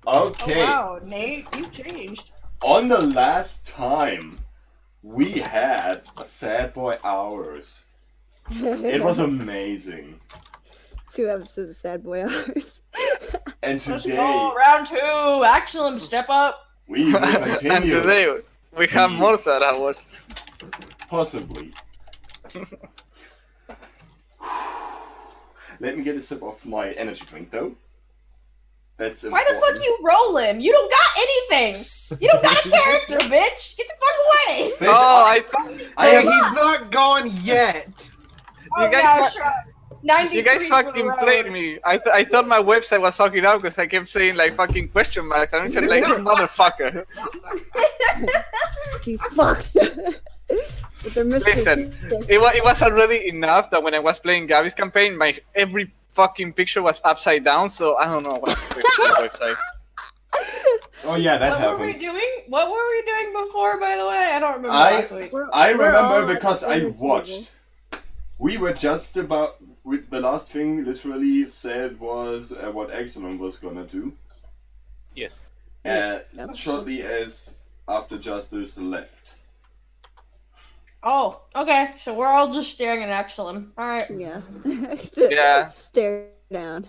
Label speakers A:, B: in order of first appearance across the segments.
A: Okay.
B: Oh wow, Nate, you changed.
A: On the last time, we had a Sad Boy Hours. It was amazing.
C: 2 episodes of Sad Boy Hours.
A: And
B: Let's
A: today,
B: go, round 2. Axel, step up.
A: we will continue.
D: And today we have more sad hours.
A: Possibly. Let me get a sip of my energy drink, though. That's
B: Why
A: important.
B: the fuck you rolling? You don't got anything. You don't got a character, bitch. Get the fuck away.
A: Bitch,
D: Oh, I thought
A: I have.
E: He's not gone yet.
B: Oh,
D: guys
B: yeah,
D: fu-
B: sure. 93
D: you guys
B: for the
D: fucking
B: road.
D: played me. I thought my website was fucking up because I kept saying like fucking question marks. And I said like motherfucker.
C: He fucks. With the mystery
D: Listen,
C: pizza.
D: it was already enough that when I was playing Gabby's campaign, my every fucking picture was upside down. So I don't know what to fix the website.
A: Oh yeah, that
B: What were we
A: happened.
B: doing? What were we doing before, by the way? I don't remember last week.
A: I
C: We're all
A: remember
C: at
A: because
C: the
A: I
C: dinner table.
A: watched. We were just about. The last thing literally said was what Eidolon was gonna do.
D: Yes.
A: Shortly as after Justice left.
B: Oh, okay. So we're all just staring at Axelin. Alright.
C: Yeah.
D: Yeah.
C: Stare down.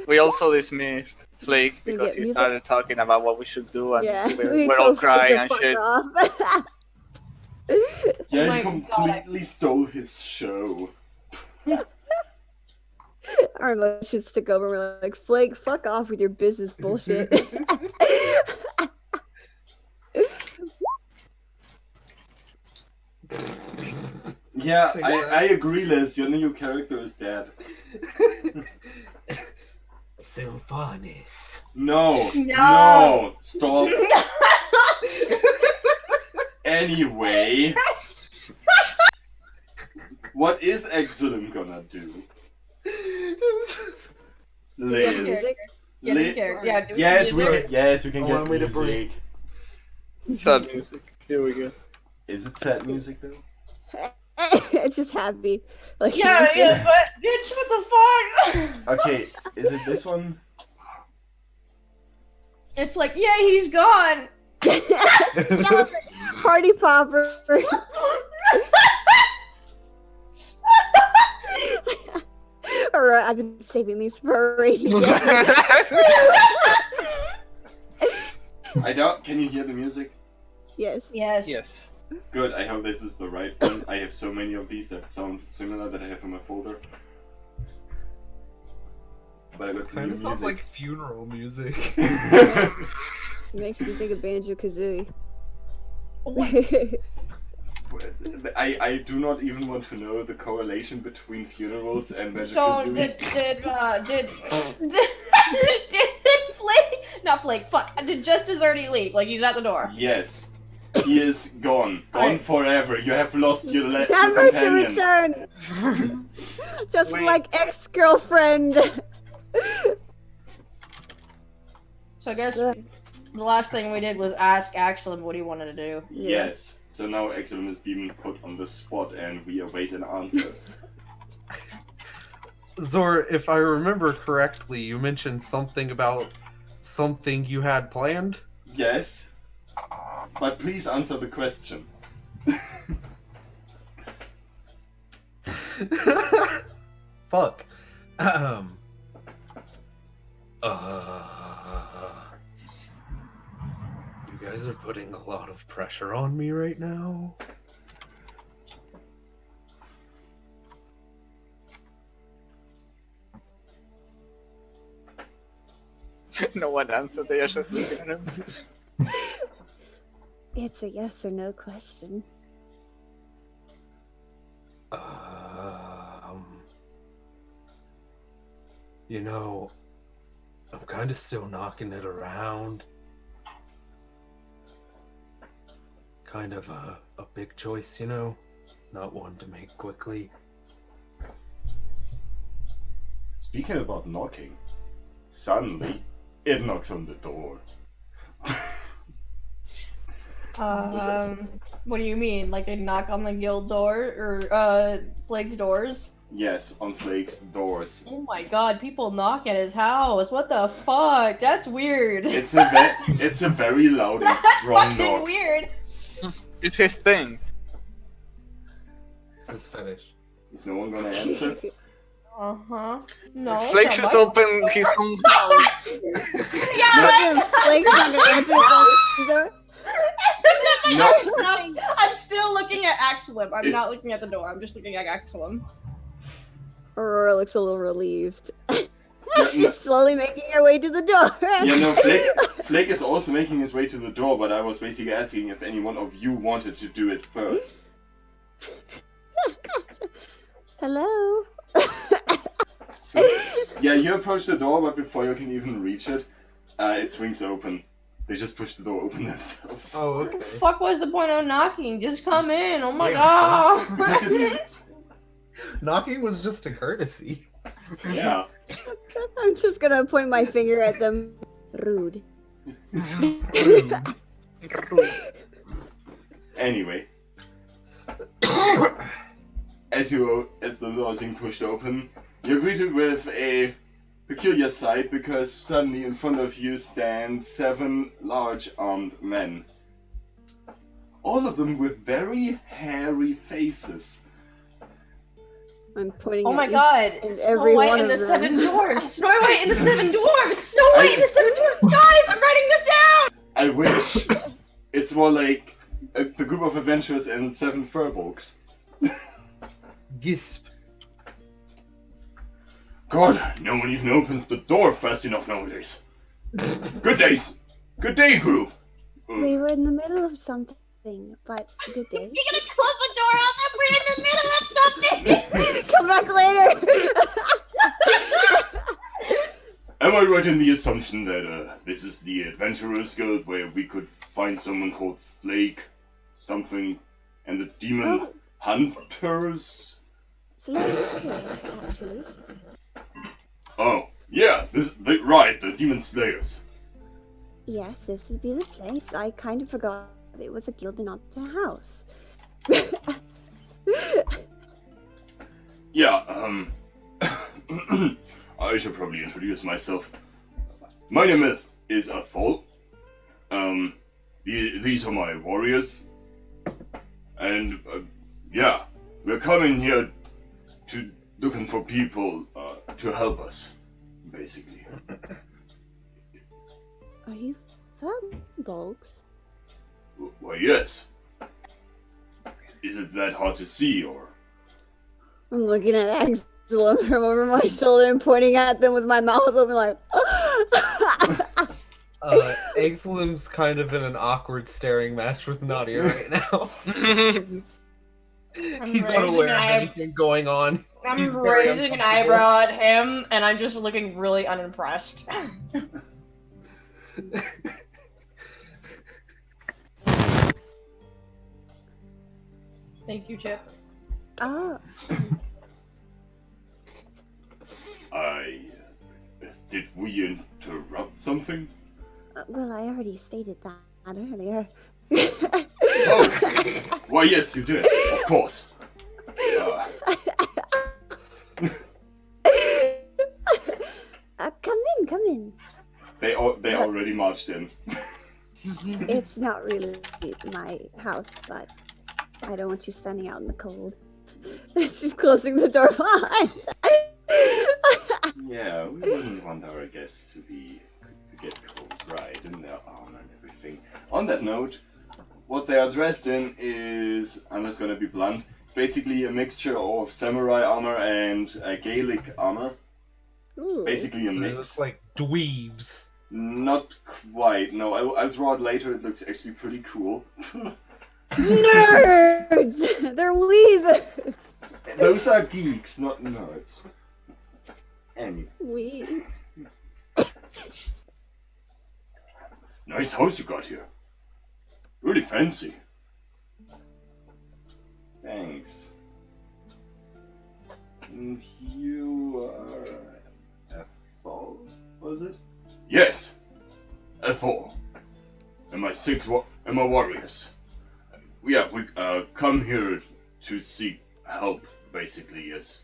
D: We also dismissed Flake
C: We
D: because
C: get
D: he
C: music.
D: started talking about what we should do, and
C: Yeah.
D: we're all
C: told
D: crying
C: him
D: and
C: to
D: shit.
C: fuck off.
A: Yeah,
B: my
A: you completely stole his show.
C: Arlo should stick over. We're like, Flake, fuck off with your business bullshit.
A: Yeah, I agree, Liz. Your new character is dead.
E: Sylvanis.
A: No,
B: No.
A: stop. Anyway, what is Eidolon gonna do? Liz.
C: Music.
B: Get
A: Li-
B: in character. Yeah, do
A: Yes,
B: music.
A: we can
E: Allow
A: get
E: me to
A: music.
D: Sad music. Here we go.
A: Is it sad music though?
C: It's just happy. Like
B: Yeah, yeah, but bitch, what the fuck?
A: Okay, is it this one?
B: It's like, yeah, he's gone.
C: Party popper. Alright, I've been saving these for a rainy day.
A: I don't. Can you hear the music?
C: Yes.
B: Yes.
D: Yes.
A: Good. I hope this is the right one. I have so many of these that sound similar that I have in my folder. But I got some
E: Kind
A: new
E: of sounds like
A: music.
E: funeral music.
C: Makes me think of Banjo Kazooie.
A: I do not even want to know the correlation between funerals and Magic
B: So
A: Kazooie.
B: did Flake? Not Flake. Fuck. Did Justice already leave? Like he's at the door.
A: Yes. He is gone. Gone
B: Alright.
A: forever. You have lost your, your
C: Never to
A: companion.
C: return! Just
D: Wait.
C: like ex-girlfriend!
B: So I guess the last thing we did was ask Axel what he wanted to do.
A: Yes. So now Eidolon is being put on the spot and we await an answer.
E: Zor, if I remember correctly, you mentioned something about something you had planned?
A: Yes. But please answer the question.
E: Fuck. You guys are putting a lot of pressure on me right now.
D: No one answered. They are just looking at him.
C: It's a yes or no question.
E: You know, I'm kind of still knocking it around. Kind of a big choice, you know? Not one to make quickly.
A: Speaking about knocking, suddenly it knocks on the door.
B: What do you mean? Like they knock on the guild door or Flake's doors?
A: Yes, on Flake's doors.
B: Oh my god, people knock at his house. What the fuck? That's weird.
A: It's a very loud and
B: That's
A: strong
B: fucking
A: knock.
B: weird.
D: It's his thing.
E: It's his fetish.
A: Is no one gonna answer?
B: No.
D: Flake just opened his own house.
B: Yeah.
C: Flake's not gonna answer the door.
A: No.
B: I'm still looking at Axelim. I'm not looking at the door. I'm just looking at Axelim.
C: Aurora looks a little relieved.
A: Yeah,
C: She's slowly making her way to the door.
A: Yeah, no, Flake is also making his way to the door, but I was basically asking if any one of you wanted to do it first.
C: Hello.
A: Yeah, you approach the door, but before you can even reach it, it swings open. They just push the door open themselves.
E: Oh, okay.
B: Fuck was the point of knocking? Just come in. Oh my
E: Yeah.
B: god.
E: Knocking was just a courtesy.
A: Yeah.
C: I'm just gonna point my finger at them. Rude.
A: Anyway. As the door is being pushed open, you're greeted with a peculiar sight because suddenly in front of you stand 7 large armed men. All of them with very hairy faces.
C: I'm pointing
B: Oh
C: at
B: my
C: each
B: god.
C: and
B: Snow
C: every
B: White
C: one
B: and the
C: of them.
B: 7 dwarfs. Snow White and the 7 dwarfs. Snow White and the 7 dwarfs. Guys, I'm writing this down.
A: I wish it's more like the group of adventurers and 7 furbolgs.
E: Gisp.
A: God, no one even opens the door fast enough nowadays. Good days. Good day, crew.
C: We were in the middle of something, but good day.
B: You're gonna close the door on them. We're in the middle of something.
C: Come back later.
A: Am I right in the assumption that this is the Adventurers Guild where we could find someone called Flake, something, and the Demon Hunters?
C: It's a little okay, actually.
A: Oh, yeah, right, the Demon Slayers.
C: Yes, this would be the place. I kind of forgot it was a guild and not a house.
A: Yeah, I should probably introduce myself. My name is Athol. These are my warriors. And, yeah, we're coming here to looking for people to help us, basically.
C: Are you furbolgs?
A: Why, yes. Is it that hard to see, or?
C: I'm looking at Axel from over my shoulder and pointing at them with my mouth open like...
E: Exelim's kind of in an awkward staring match with Nadia right now. He's unaware of anything going on.
B: I'm
E: He's very
B: raising an
E: uncomfortable.
B: eyebrow at him, and I'm just looking really unimpressed. Thank you, Chip.
C: Oh,
A: Did we interrupt something?
C: well, I already stated that earlier.
A: Oh, why, yes, you did, of course.
C: Come in.
A: They already marched in.
C: It's not really my house, but I don't want you standing out in the cold. She's closing the door behind.
A: Yeah, we wouldn't want our guests to get cold, right, in their armor and everything. On that note, what they are dressed in is, I'm just gonna be blunt, it's basically a mixture of samurai armor and Gaelic armor.
C: Ooh.
A: Basically a
E: They
A: mix.
E: look like dweebs.
A: Not quite, no, I'll draw it later, it looks actually pretty cool.
C: Nerds! They're weeb!
A: Those are geeks, not nerds. Anyway.
C: Weeb.
A: Nice house you got here. Really fancy. Thanks. And you are Ethel, was it? Yes, Ethel. And my warriors. yeah, we come here to seek help, basically, as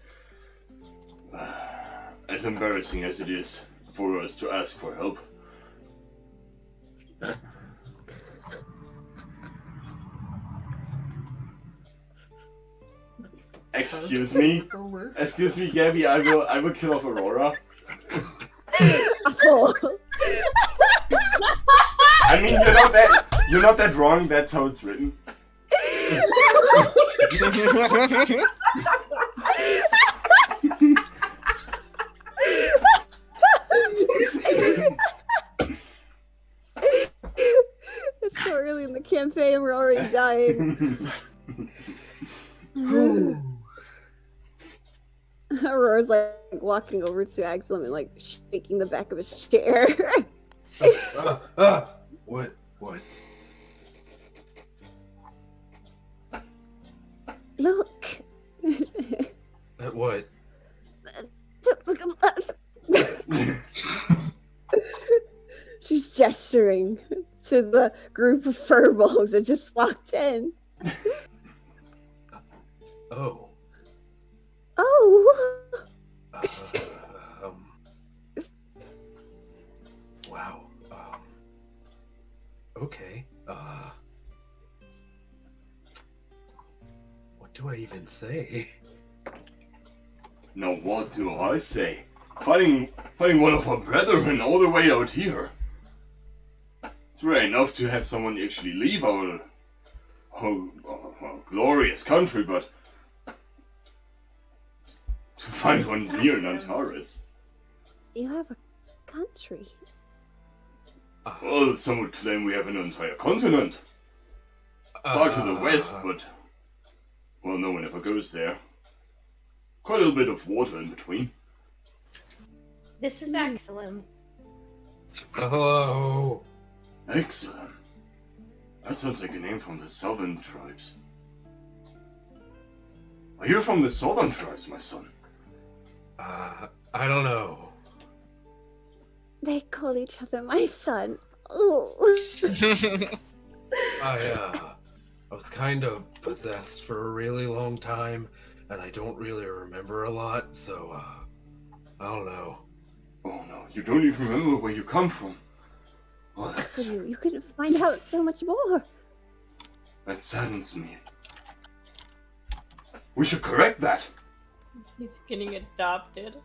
A: embarrassing as it is for us to ask for help. Excuse me, Gabby. I will kill off Aurora.
C: Oh.
A: I mean, you're not that wrong. That's how it's written.
C: It's so early in the campaign, we're already dying. Aurora's like walking over to Axel and like shaking the back of his chair.
E: What?
C: Look.
E: What?
C: She's gesturing to the group of furballs that just walked in.
E: Oh.
C: Oh.
E: Wow. Okay. What do I even say?
A: Now what do I say? Fighting one of our brethren all the way out here. It's rare enough to have someone actually leave our glorious country, but to find one here in Antares.
C: You have a country.
A: Well, some would claim we have an entire continent. Far to the west, but well, no one ever goes there. Quite a little bit of water in between.
B: This is excellent.
E: Hello.
A: Excellent. That sounds like a name from the southern tribes. Are you from the southern tribes, my son?
E: I don't know.
C: They call each other my son. Oh.
E: I was kind of possessed for a really long time, and I don't really remember a lot, so, I don't know.
A: Oh no, you don't even remember where you come from. Oh,
C: You could find out so much more.
A: that saddens me. We should correct that.
B: He's getting adopted.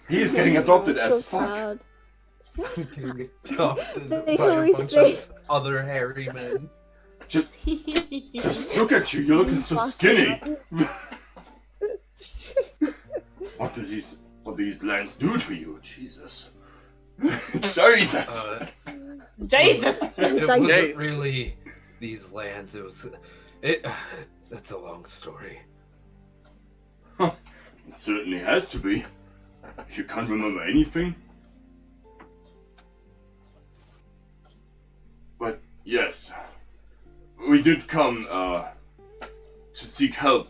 A: He is getting adopted
C: So
A: as fuck.
C: proud.
E: Getting adopted
C: They
E: by a
C: always
E: bunch
C: say-
E: of other hairy men.
A: Just look at you. You're looking so skinny. What do these lands do to you? Jesus. Jesus.
B: Jesus!
E: It
C: Giant-
E: wasn't really these lands. It's a long story.
A: It certainly has to be. If you can't remember anything. But yes, we did come to seek help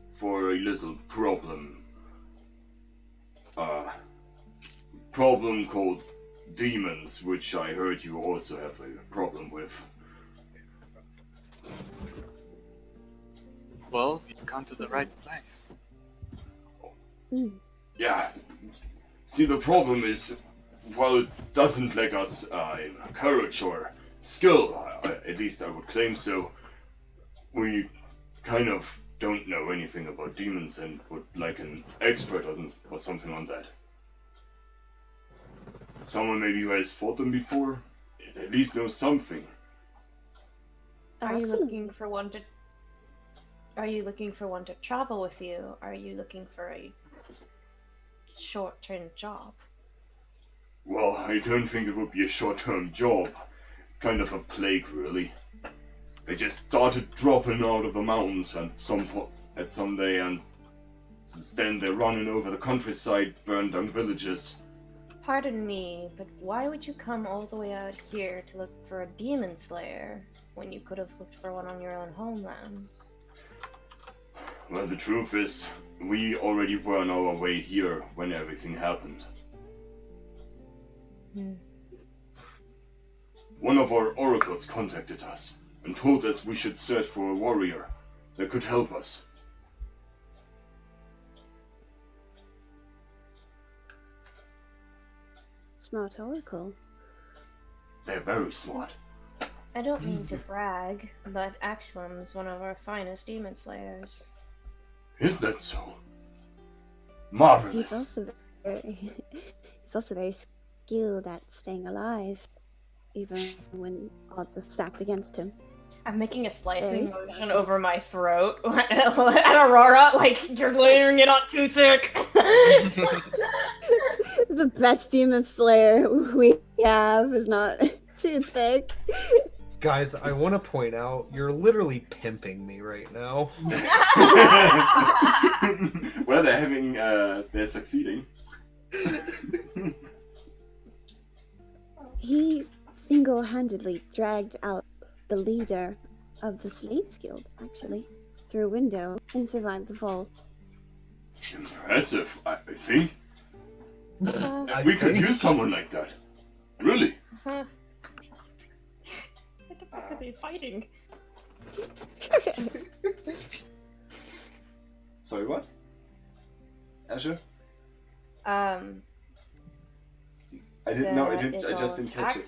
A: for a little problem. Problem called demons, which I heard you also have a problem with.
D: Well, you've come to the right place.
A: Yeah. See, the problem is, while it doesn't lack us in courage or skill, at least I would claim so, we kind of don't know anything about demons and would like an expert or something on that. Someone maybe who has fought them before, at least knows something.
B: Are you
C: Excellent.
B: looking for one to? Are you looking for one to travel with you? Are you looking for a short-term job?
A: Well, I don't think it would be a short-term job. It's kind of a plague, really. They just started dropping out of the mountains at some day, and since then they're running over the countryside, burned down villages.
B: Pardon me, but why would you come all the way out here to look for a demon slayer when you could have looked for one on your own homeland?
A: Well, the truth is, we already were on our way here when everything happened. One of our oracles contacted us, and told us we should search for a warrior that could help us.
C: Smart oracle.
A: They're very smart.
B: I don't mean to brag, but Axelum's one of our finest demon slayers.
A: Is that so?
C: He's
A: Marvelous.
C: also very skilled at staying alive, even when odds are stacked against him.
B: I'm making a slicing
C: Very
B: motion over my throat at Aurora, like you're layering it on too thick.
C: The best demon slayer we have is not too thick.
E: Guys, I want to point out you're literally pimping me right now.
A: Well, they're succeeding.
C: He single-handedly dragged out the leader of the Slaves Guild, actually, through a window and survived the fall.
A: Impressive, I think.
B: Uh,
A: We could use someone like that. Really?
B: huh. What the fuck are they fighting?
A: Sorry, what? Asher?
B: Uh,
A: I didn't know. I
B: That is
A: just
B: all
A: didn't catch
B: attack.
A: it.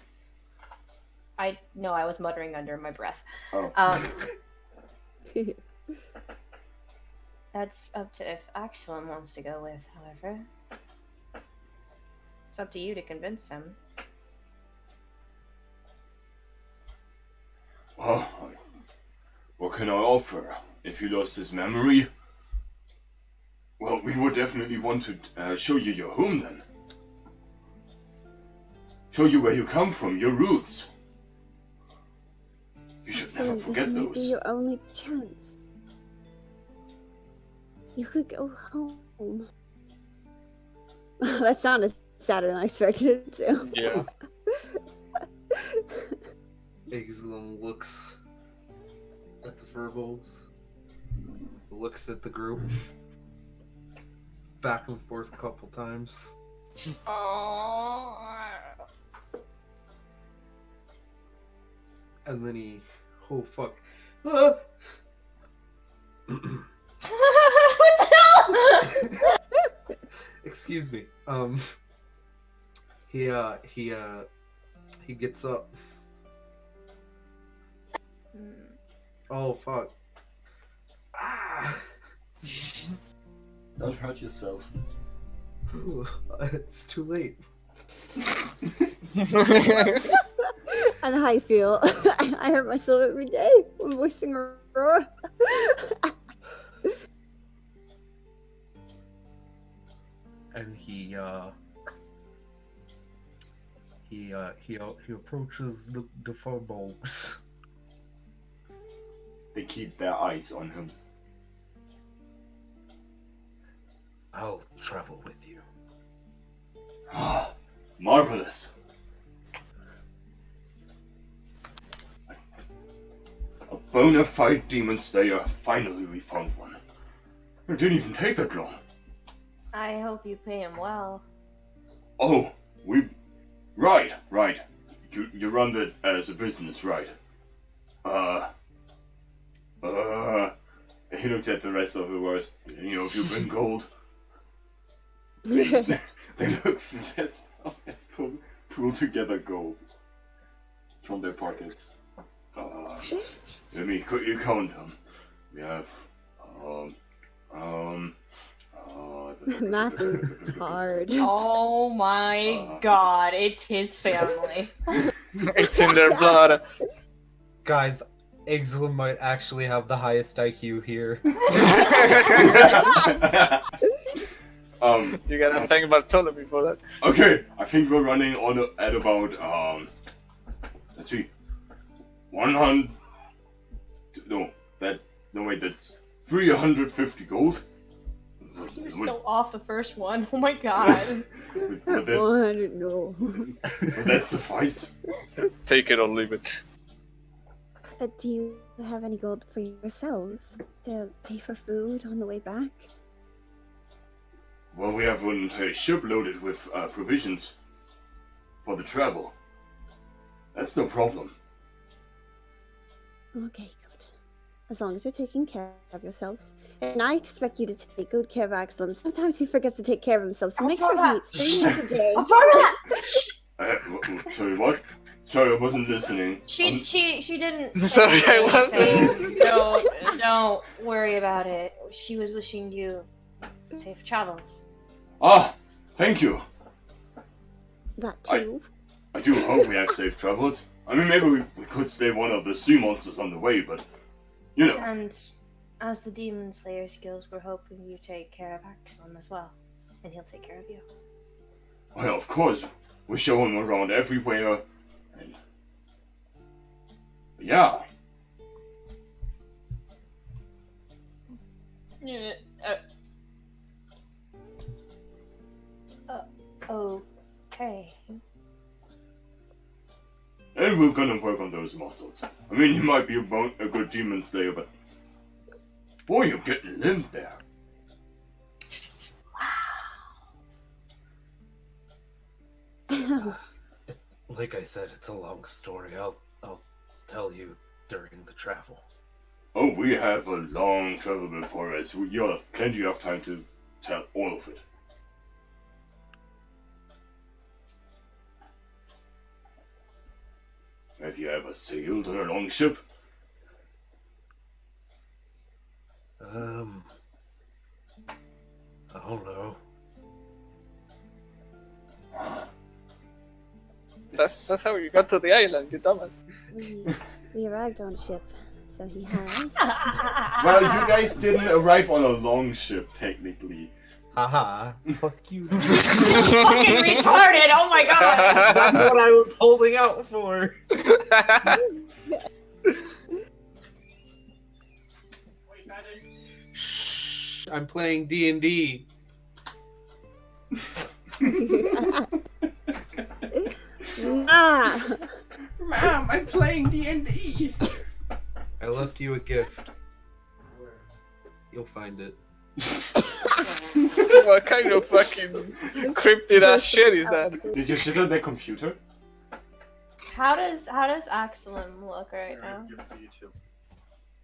B: I was muttering under my breath.
A: Oh.
B: That's up to if Axelum wants to go with, however. It's up to you to convince him.
A: Well, what can I offer? If he lost his memory? Well, we would definitely want to show you your home then. Show you where you come from, your roots. You should never
C: So
A: forget
C: this may be
A: those.
C: your only chance. You could go home. That sounded sadder than I expected it to.
D: Yeah.
E: Exilum looks at the furballs, looks at the group, back and forth a couple times. And then he, oh fuck. Ah!
B: What the hell?
E: Excuse me. He gets up. Oh fuck. Ah!
A: Don't hurt yourself.
E: It's too late.
C: I know how you feel. I hurt myself every day when voicing Aurora.
E: And he approaches the furbolgs.
A: They keep their eyes on him.
E: I'll travel with you.
A: Ah, marvelous. A bona fide demon slayer. Finally, we found one. It didn't even take that long.
B: I hope you pay him well.
A: Oh, right. You run that as a business, right? He looks at the rest of the words. You know, if you bring gold. They look for their stuff and pull together gold from their pockets. Let me quickly count them. We have,
C: Math is hard.
B: Oh my god, it's his family.
D: It's in their blood.
E: Guys, Exilum might actually have the highest IQ here.
D: You gotta thank Bartolome for that.
A: Okay, I think we're running on at about let's see, 100. No wait, that's 350 gold.
B: He was so off the first one. Oh my god.
A: Would
C: 400, no.
A: that suffice?
D: Take it or leave it.
C: But do you have any gold for yourselves to pay for food on the way back?
A: Well, we have one ship loaded with provisions for the travel. That's no problem.
C: Okay, good. As long as you're taking care of yourselves. And I expect you to take good care of Axel. Sometimes he forgets to take care of himself, so make sure he eats 3 meals a day.
A: Sorry, what? Sorry, I wasn't listening.
B: She didn't.
D: Sorry,
B: say
D: I wasn't.
B: anything. Don't worry about it. She was wishing you safe travels.
A: Ah, thank you.
C: That too.
A: I do hope we have safe travels. I mean, maybe we could slay one of the sea monsters on the way, but, you know.
B: And as the Demon Slayer skills, we're hoping you take care of Axel as well, and he'll take care of you.
A: Well, of course, we show him around everywhere, and... yeah.
B: Yeah. Okay.
A: And we're gonna work on those muscles. I mean, you might be a good demon slayer, but... boy, you're getting limp there.
E: Like I said, it's a long story. I'll tell you during the travel.
A: Oh, we have a long travel before us. You'll have plenty of time to tell all of it. Have you ever sailed on a long ship?
E: I don't know.
D: That's how you got to the island, you dumbass.
C: We arrived on a ship, so he has.
A: Well, you guys didn't arrive on a long ship, technically.
E: Haha. Fuck you.
B: Fucking retarded! Oh my god!
E: That's what I was holding out for. Shh, I'm playing D&D.
C: Ah!
A: Mom, I'm playing D&D!
E: I left you a gift. You'll find it.
D: What kind of fucking cryptid ass shit is that?
A: Did you shit on the computer?
B: How does Axelum look right now?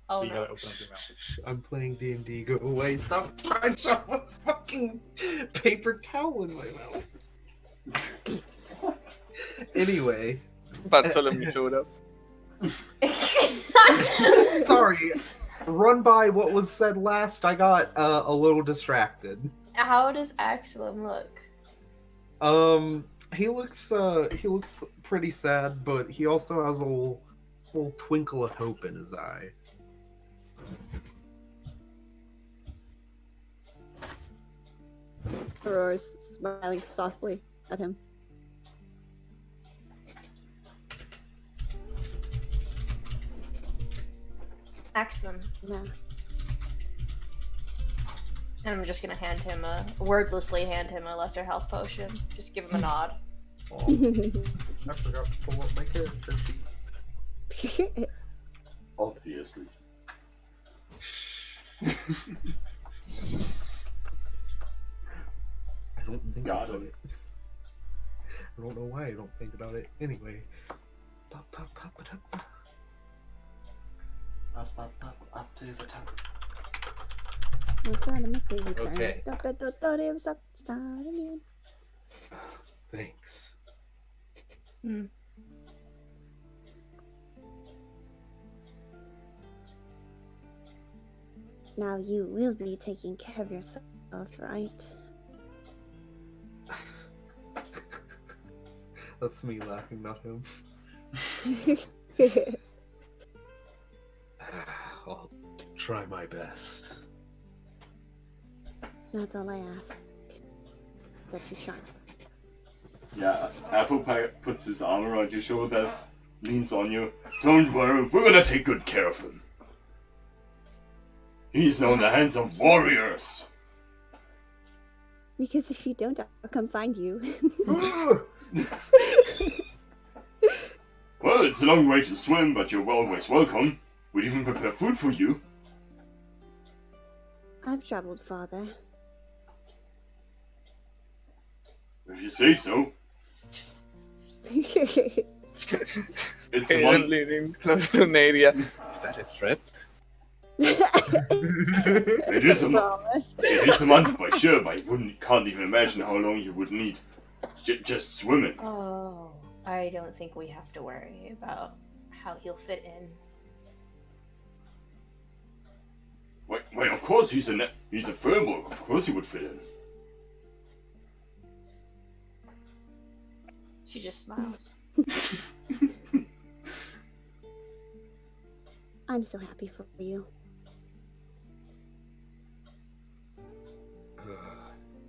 B: Oh
F: You
B: no.
F: gotta open up your mouth.
E: Shh, I'm playing D&D. Go away. Stop trying to shove a fucking paper towel in my mouth.
A: What?
E: Anyway.
D: Bartholomew showed up.
E: Sorry. Run by what was said last. I got a little distracted.
B: How does Axelum look?
E: He looks pretty sad, but he also has a little twinkle of hope in his eye.
C: Aurora's smiling softly at him.
B: Axelum.
C: Yeah.
B: And I'm just gonna wordlessly hand him a lesser health potion. Just give him a nod.
E: Oh, I forgot to pull up my character sheet.
A: Obviously.
E: I don't think
A: Got
E: about
A: it.
E: it. I don't know why I don't think about it. Anyway. Pop, pop, pop, pop, pop.
A: Up to the top.
C: We're gonna make the return.
E: Okay.
C: It was up, start again.
E: Thanks.
C: Now you will be taking care of yourself, right?
E: That's me laughing, not him. I'll try my best.
C: That's all I ask. That you try.
A: Yeah, Applepie puts his arm around your shoulders, leans on you. Don't worry, we're gonna take good care of him. He's on the hands of warriors.
C: Because if you don't, I'll come find you.
A: Well, it's a long way to swim, but you're always welcome. We'd even prepare food for you.
C: I've traveled farther.
A: If you say so. It's the
D: Okay,
A: one.
D: living close to Nadia. Is that a threat?
A: It is a month.
C: Promise.
A: It is a month, by sure. But can't even imagine how long you would need just swimming.
B: Oh, I don't think we have to worry about how he'll fit in.
A: Wait, of course he's a firbolg. Of course he would fit in.
B: She just smiles.
C: I'm so happy for you.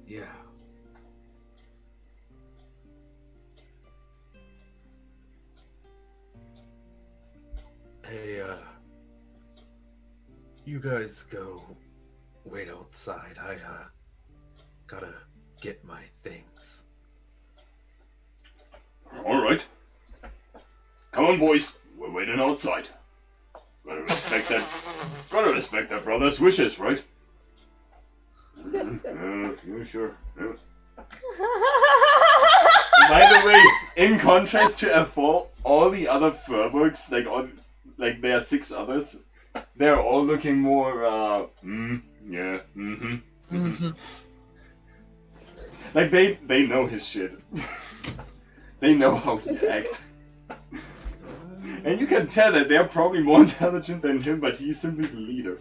E: Yeah. Hey, you guys go wait outside. I, gotta get my things.
A: All right. Come on, boys. We're waiting outside. Gotta respect that brother's wishes, right? Yeah, sure. Yeah. By the way, in contrast to F4, all the other Furbolgs, like there are 6 others, they're all looking more, yeah, Like, they know his shit. They know how he acts. And you can tell that they're probably more intelligent than him, but he's simply the leader.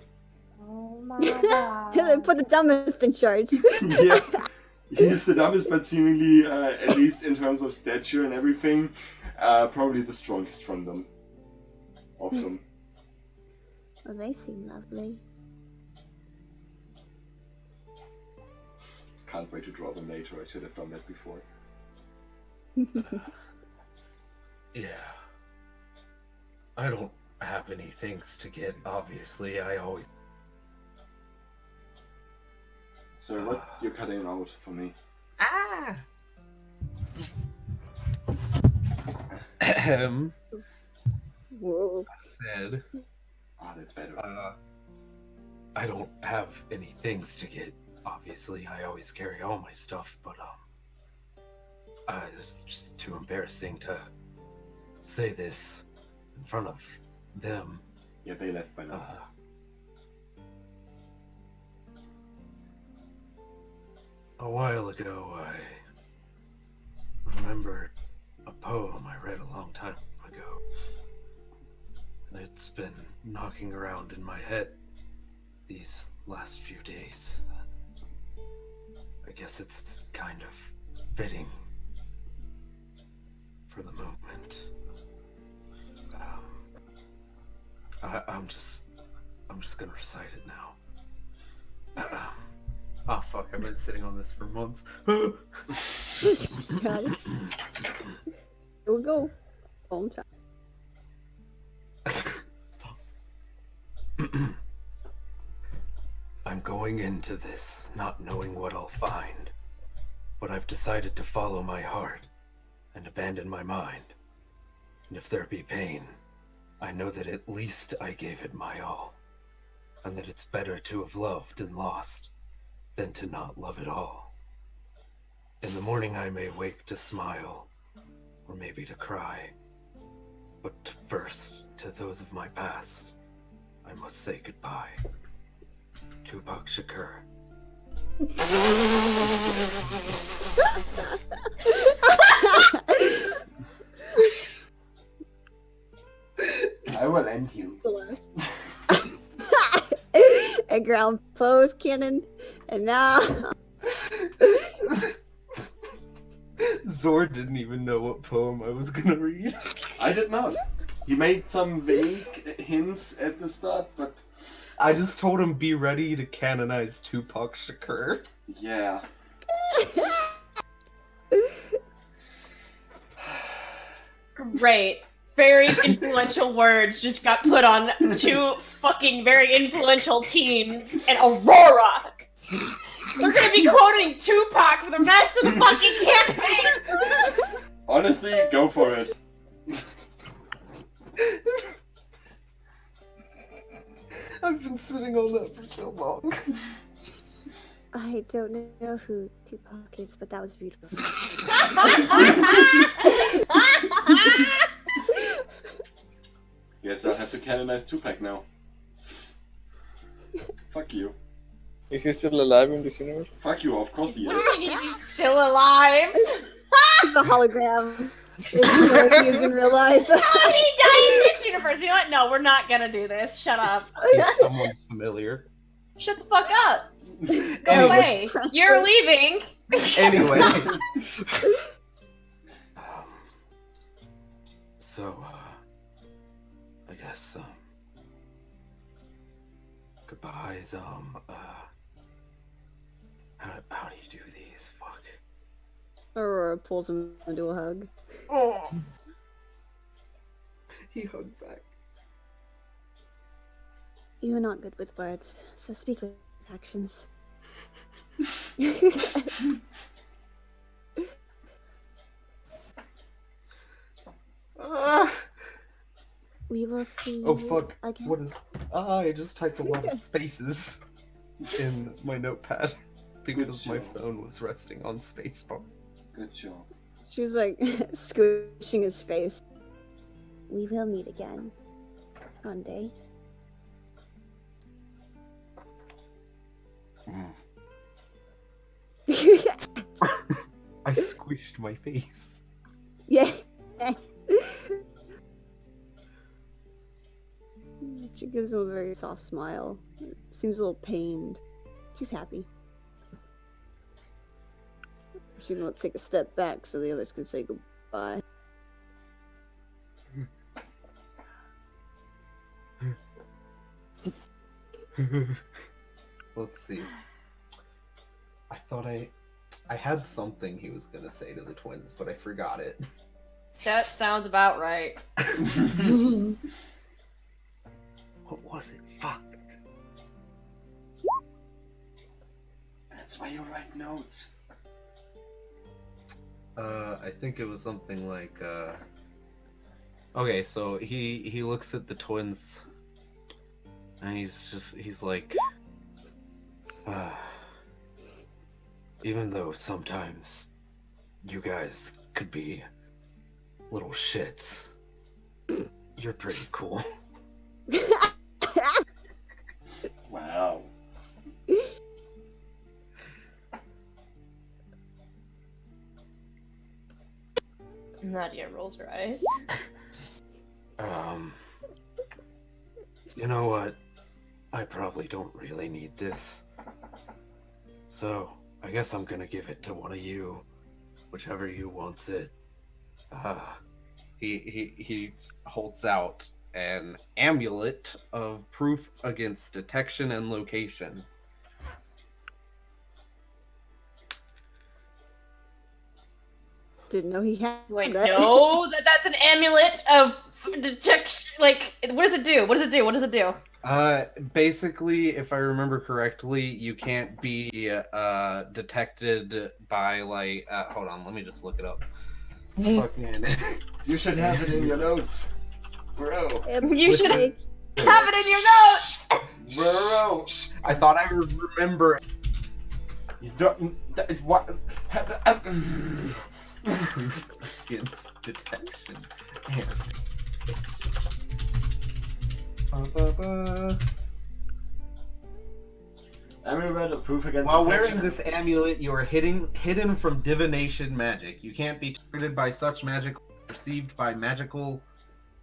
B: Oh my god.
C: Put the dumbest in charge.
A: Yeah. He's the dumbest, but seemingly, at least in terms of stature and everything, probably the strongest from them. Of them.
C: Well, they seem lovely.
A: Can't wait to draw them later. I should have done that before.
E: Yeah. I don't have any things to get, obviously. I always...
A: So what you're cutting out for me?
D: Ah!
C: Whoa.
E: said...
A: Ah, that's better.
E: I don't have any things to get. Obviously, I always carry all my stuff, but it's just too embarrassing to say this in front of them.
A: Yeah, they left by now.
E: A while ago, I remembered a poem I read a long time ago. And it's been knocking around in my head these last few days. I guess it's kind of fitting for the moment. I'm just gonna recite it now. Oh fuck, I've been sitting on this for months.
C: Got it. Here we go. Home time.
E: I'm going into this not knowing what I'll find, but I've decided to follow my heart and abandon my mind. And if there be pain, I know that at least I gave it my all, and that it's better to have loved and lost than to not love at all. In the morning I may wake to smile, or maybe to cry, but first, to those of my past, I must say goodbye. Tupac Shakur.
A: I will end you.
C: A ground pose cannon, and now
E: Zor didn't even know what poem I was gonna read.
A: I did not. He made some vague hints at the start, but
E: I just told him be ready to canonize Tupac Shakur.
A: yeah.
B: Great. Very influential words just got put on 2 fucking very influential teams and Aurora. They're gonna be quoting Tupac for the rest of the fucking campaign.
A: Honestly, go for it.
E: I've been sitting on that for so long.
C: I don't know who Tupac is, but that was beautiful.
A: to canonize Tupac now. Fuck you.
D: Is he still alive in this universe?
A: Fuck you, of course he
B: What
A: is.
B: do you mean he's still alive?
C: He's a hologram. It's like he is in real life.
B: How did he die in this universe? You know what? No, we're not gonna do this. Shut up.
E: He's someone's familiar.
B: Shut the fuck up. Go
E: Anyway.
B: away. You're leaving.
E: Anyway. So, I guess, goodbyes, how do you do these? Fuck.
C: Aurora pulls him into a hug.
E: Oh! He hugged back.
C: You are not good with words, so speak with actions. We will see.
E: Oh fuck,
C: Again.
E: what is... I just typed a lot of spaces in my notepad because my
A: job.
E: phone was resting on spacebar.
A: Good job.
C: She was like squishing his face. We will meet again. One day.
E: I squished my face.
C: Yeah. She gives him a very soft smile. Seems a little pained. She's happy. She won't take a step back so the others can say goodbye.
E: Let's see. I thought I had something he was gonna say to the twins, but I forgot it.
B: That sounds about right.
E: What was it? Fuck.
A: That's why you write notes.
E: I think it was something like, okay, so he looks at the twins, and he's like, even though sometimes you guys could be little shits, you're pretty cool.
A: Wow.
B: Nadia rolls her eyes.
E: You know what? I probably don't really need this. So, I guess I'm gonna give it to one of you. Whichever you wants it. He holds out an amulet of proof against detection and location.
C: Didn't know he had
B: Do I
C: that.
B: know that that's an amulet of detect? Like, what does it do? What does it do? What does it do?
E: Basically, if I remember correctly, you can't be detected by like. Hold on, let me just look it up. Fucking.
A: You should have it in your notes. Bro.
B: You should have
C: Like,
B: it in your notes.
A: Bro.
E: I thought I would remember.
A: You don't. That is what.
E: Against detection.
A: Amulet of proof against
E: While
A: detection.
E: wearing this amulet, you are hidden from divination magic. You can't be targeted by such magic received by magical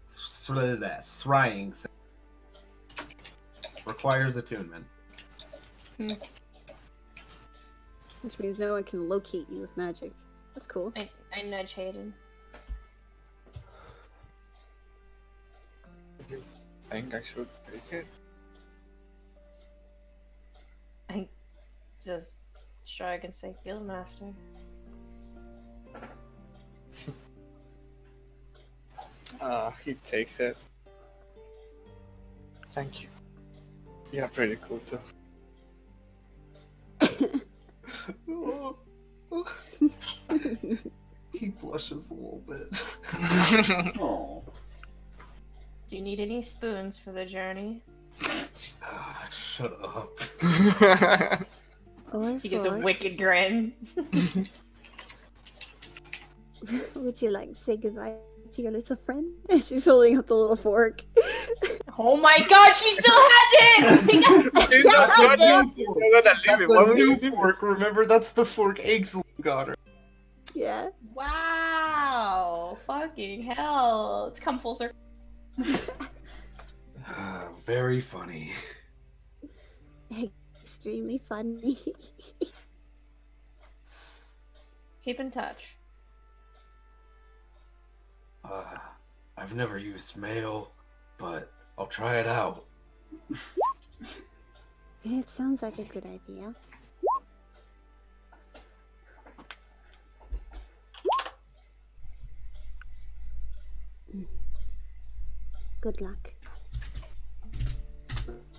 E: scrying. Requires attunement.
C: which means no one can locate you with magic. That's cool.
B: I nudge Hayden.
D: I think I should take it.
B: I just shrug and say, Guildmaster.
D: He takes it. Thank you. You're pretty cool too.
E: He blushes a little bit.
A: Oh.
B: Do you need any spoons for the journey?
E: Shut up.
C: Or
B: He gives a
C: for-
B: wicked grin.
C: Would you like to say goodbye to your little friend? And she's holding up the little fork.
B: Oh my god, she still has it!
D: She's not
C: Yeah,
D: gonna
C: damn.
D: leave it.
E: That's
D: Why
E: a
D: would
E: new
D: you do
E: fork. Remember, that's the fork Eidolon got her.
C: Yeah.
B: Wow, fucking hell. It's come full circle.
E: Very funny.
C: Extremely funny.
B: Keep in touch.
E: I've never used mail, but I'll try it out.
C: It sounds like a good idea. Good luck.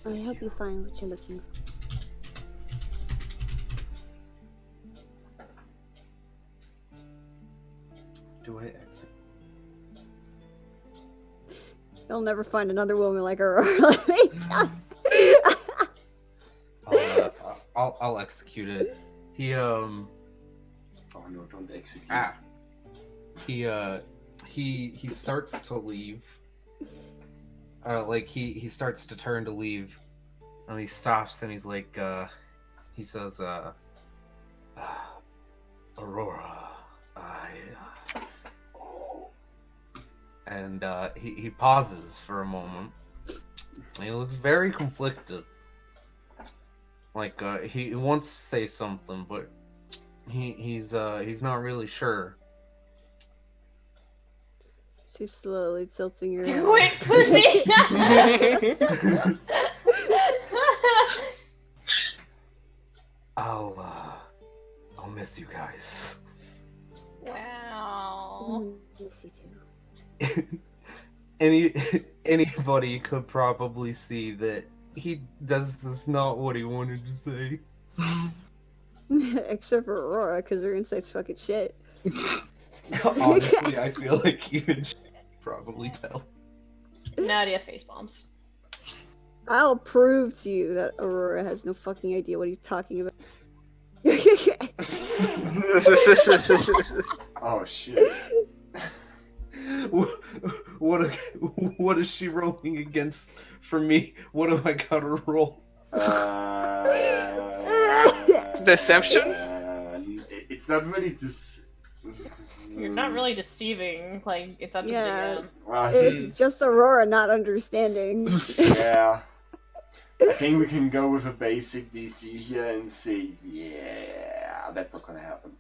C: I hope you find what you're looking for.
F: Do I exit?
C: You'll never find another woman like her. Let me tell you.
F: I'll execute it. He
A: Oh no, don't execute.
F: he starts to leave. Like he starts to turn to leave, and he stops and he's like, he says,
E: Aurora,
F: and he pauses for a moment. And he looks very conflicted. Like he wants to say something, but he's not really sure.
C: She's slowly tilting her
B: Do
C: head.
B: it, pussy!
E: I'll miss you guys.
B: Wow.
C: Miss you too.
F: Anybody could probably see that this is not what he wanted to say.
C: Except for Aurora, because her insight's fucking shit.
F: Honestly, I feel like even she could probably tell.
B: Nadia face bombs.
C: I'll prove to you that Aurora has no fucking idea what he's talking about.
A: Oh shit.
F: What is she rolling against for me? What do I gotta roll?
D: Deception?
A: It's not really
B: You're not really deceiving. Like, it's up to
C: Yeah.
B: the DM.
A: Well,
C: It's just Aurora not understanding.
A: yeah. I think we can go with a basic DC here and say, yeah, that's not gonna happen.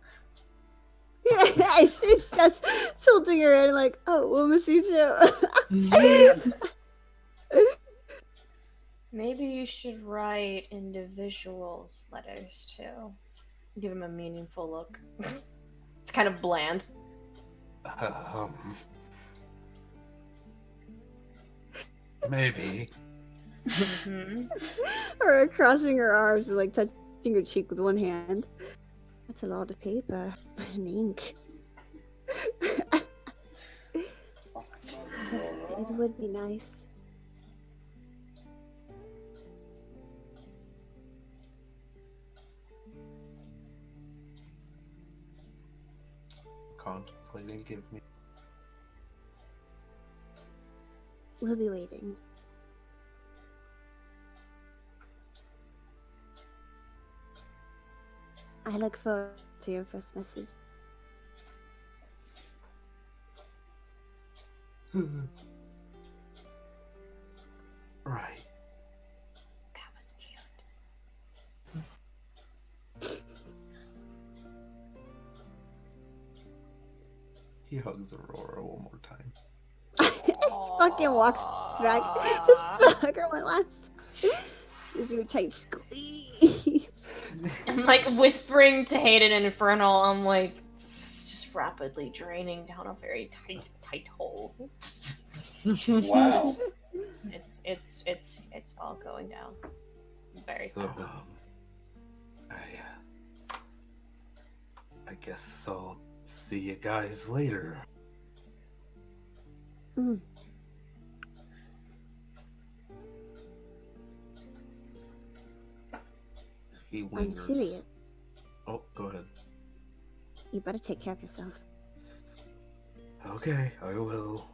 C: She's just tilting her head like, oh, we'll miss you too.
B: Maybe you should write individuals letters too. Give him a meaningful look. It's kind of bland.
E: Maybe.
B: Mhm.
C: Or crossing her arms and like touching her cheek with one hand. That's a lot of paper and ink. It would be nice.
F: Contemplating, give me.
C: We'll be waiting. I look forward to your first message.
E: Right.
B: That was cute.
F: He hugs Aurora one more time.
C: Fucking walks back. Just hug her one last. Gives you a tight squeeze.
B: I'm like whispering to Hayden and Infernal. I'm like, it's just rapidly draining down a very tight hole.
A: Wow.
B: It's all going down. Very
F: So,
E: I guess I'll see you guys later.
C: Mm.
F: he
C: I'm
F: lingers.
C: serious.
F: Oh, go ahead.
C: You better take care of yourself.
E: Okay, I will.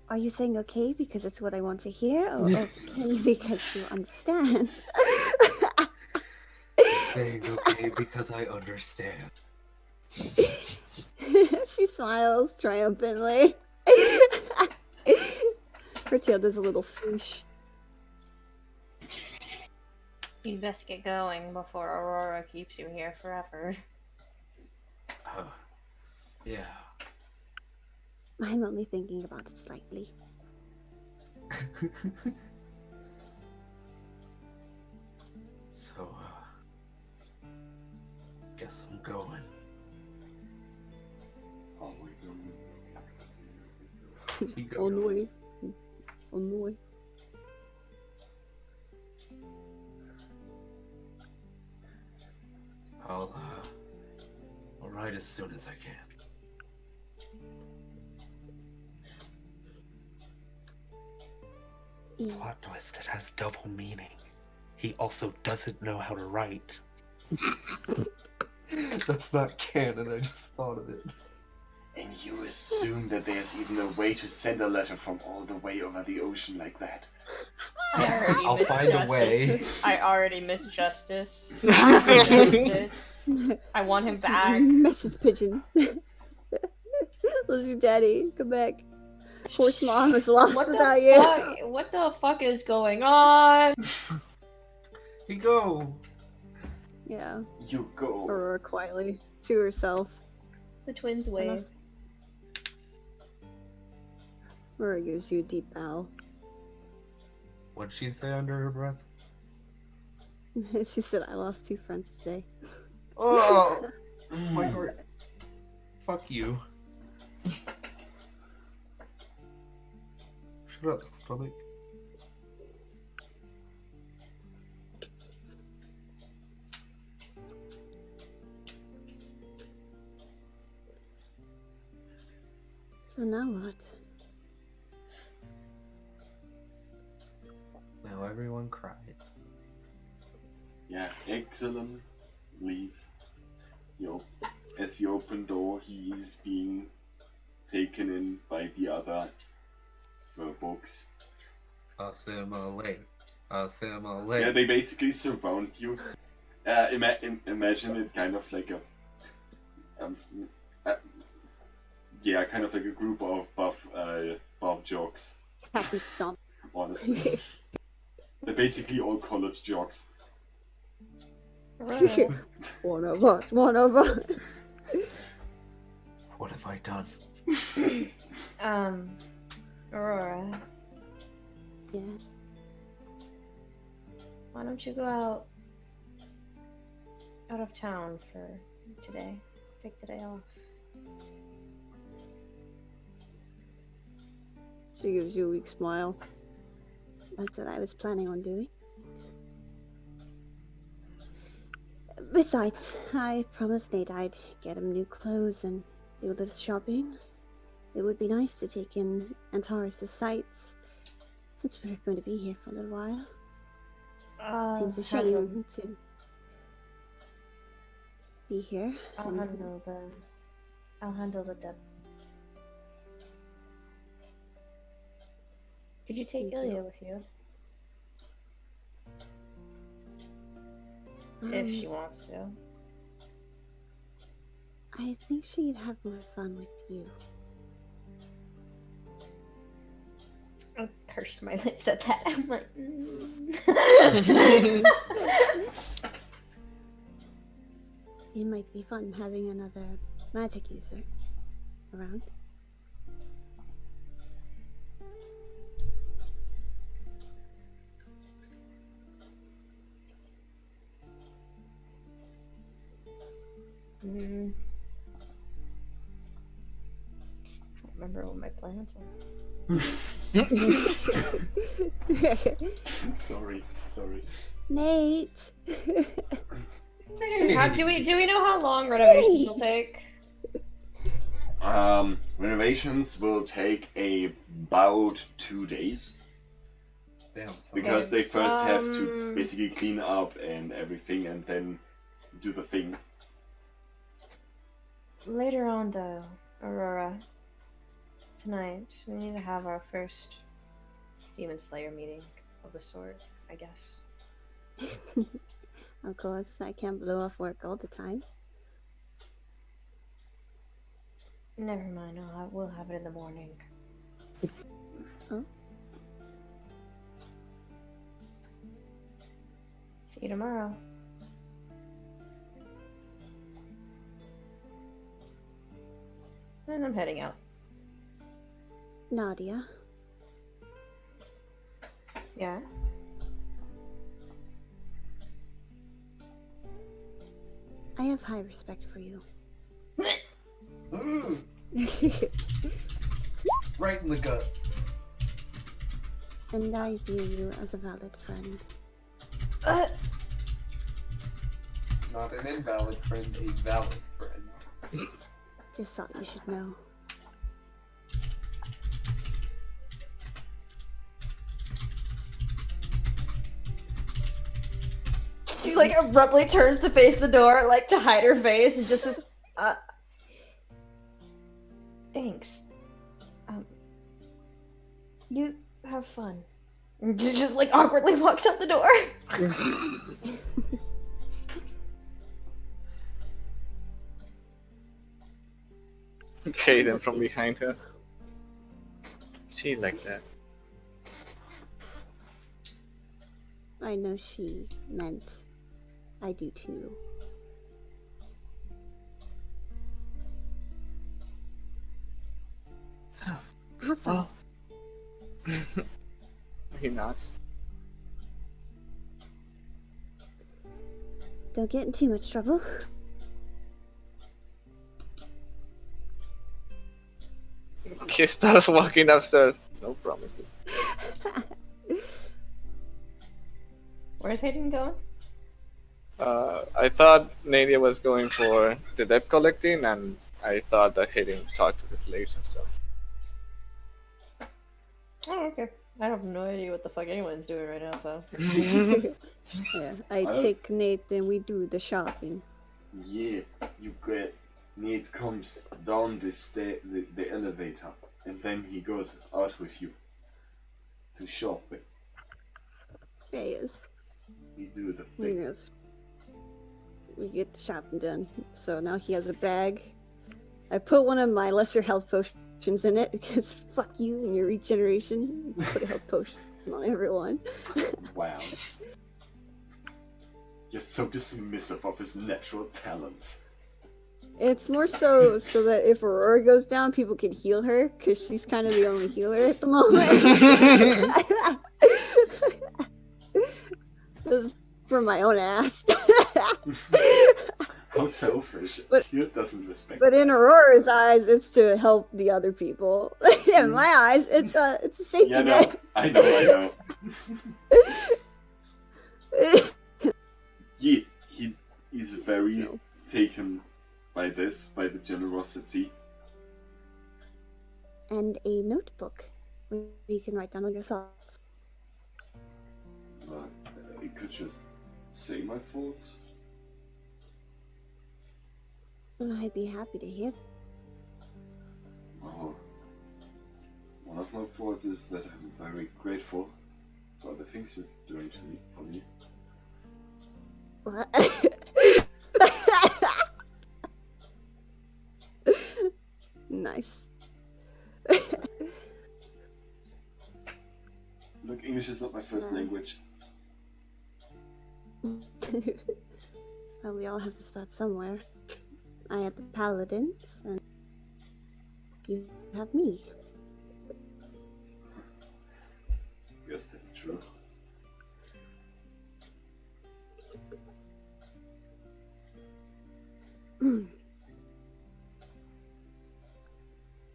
C: Are you saying okay because it's what I want to hear, or okay because you understand?
E: Saying okay because I understand.
C: She smiles triumphantly. Her tail does a little swoosh.
B: You'd best get going before Aurora keeps you here forever.
E: Yeah.
C: I'm only thinking about it slightly.
E: So, guess I'm going.
A: Oh my god.
E: You go.
C: Oh no. Oh no.
E: I'll ride as soon as I can. Plot twist, it has double meaning. He also doesn't know how to write. That's not canon, I just thought of it.
A: And you assume that there's even a way to send a letter from all the way over the ocean like that?
F: I'll find a way.
B: I already miss Justice. Justice. I want him back.
C: Message pigeon. Where's your daddy? Come back. Horse mom is lost
B: What
C: without
B: the
C: you.
B: fuck? What the fuck is going on?
F: You go.
C: Yeah.
A: You go.
C: Aurora quietly to herself.
B: The twins wave.
C: Unless- Aurora gives you a deep bow.
F: What'd she say under her breath?
C: She said, I lost 2 friends today.
F: Oh, my heart. Fuck you. Shut up, stomach.
C: So now what?
F: Now everyone cried.
A: Yeah, excellent. Leave. As you open door, he is being taken in by the other books.
F: Assimilate.
A: Yeah, they basically surround you. Imagine it kind of like kind of like a group of buff jocks.
C: Happy stomp.
A: Honestly, they're basically all college jocks.
C: One of us. One of us.
E: What have I done?
B: Aurora,
C: Yeah.
B: why don't you go out of town for today? Take today off.
C: She gives you a weak smile. That's what I was planning on doing. Besides, I promised Nate I'd get him new clothes and do a little shopping. It would be nice to take in Antares' sights, since we're going to be here for a little while. Seems a shame to be here.
B: I'll
C: and-
B: handle the debt. Could you take
C: Thank you.
B: Ilya with you? If she wants to.
C: I think she'd have more fun with you.
B: I pursed my lips at that. I'm like,
C: It might be fun having another magic user around.
B: I don't remember what my plans were.
A: Sorry.
C: Nate!
B: Do we know how long renovations will take?
A: Renovations will take about 2 days.
F: Damn, son.
A: Because they first have to
B: Um,
A: basically clean up and everything and then do the thing.
B: Later on, though, Aurora, tonight, we need to have our first Demon Slayer meeting of the sort, I guess.
C: Of course, I can't blow off work all the time.
B: Never mind, we'll have it in the morning.
C: Oh?
B: See you tomorrow. And I'm heading out.
C: Nadia,
B: Yeah?
C: I have high respect for you.
F: Mm, right in the gut.
C: And I view you as a valid friend.
F: Not an invalid friend, a valid friend.
C: Just thought you should know.
B: She like abruptly turns to face the door, like to hide her face, and just says, thanks. You have fun. And she just like awkwardly walks out the door.
D: Hayden from behind her. She like that.
C: I know she meant I do too. Have fun.
D: Well, he nods.
C: Don't get in too much trouble.
D: He starts walking upstairs. No promises.
B: Where's Hayden going?
D: I thought Nadia was going for the debt collecting, and I thought that Hayden talked to the slaves and stuff.
B: Oh, okay. I have no idea what the fuck anyone's doing right now, so.
C: Yeah, I take Nate and we do the shopping.
A: Yeah, you get. Nate comes down the elevator, and then he goes out with you to shopping.
C: Yes.
A: We do the
C: He
A: thing.
C: knows. We get the shopping done. So now he has a bag. I put one of my lesser health potions in it because fuck you and your regeneration. Put a health potion on everyone.
A: Wow. You're so dismissive of his natural talents.
C: It's more so that if Aurora goes down, people can heal her because she's kind of the only healer at the moment. This is for my own ass.
A: How selfish.
C: But-
A: Tyr doesn't respect.
C: But in Aurora's eyes, it's to help the other people. In my eyes, it's a safety
A: Yeah,
C: net.
A: no, I know. Yeah, he is very taken by the generosity.
C: And a notebook where you can write down all your thoughts.
A: I could just say my thoughts.
C: And I'd be happy to hear.
A: Oh, one of my thoughts is that I'm very grateful for the things you're doing for me.
C: What? Nice.
A: Look, English is not my first language.
C: Well, we all have to start somewhere. I had the paladins, and you have me.
A: Yes, that's true.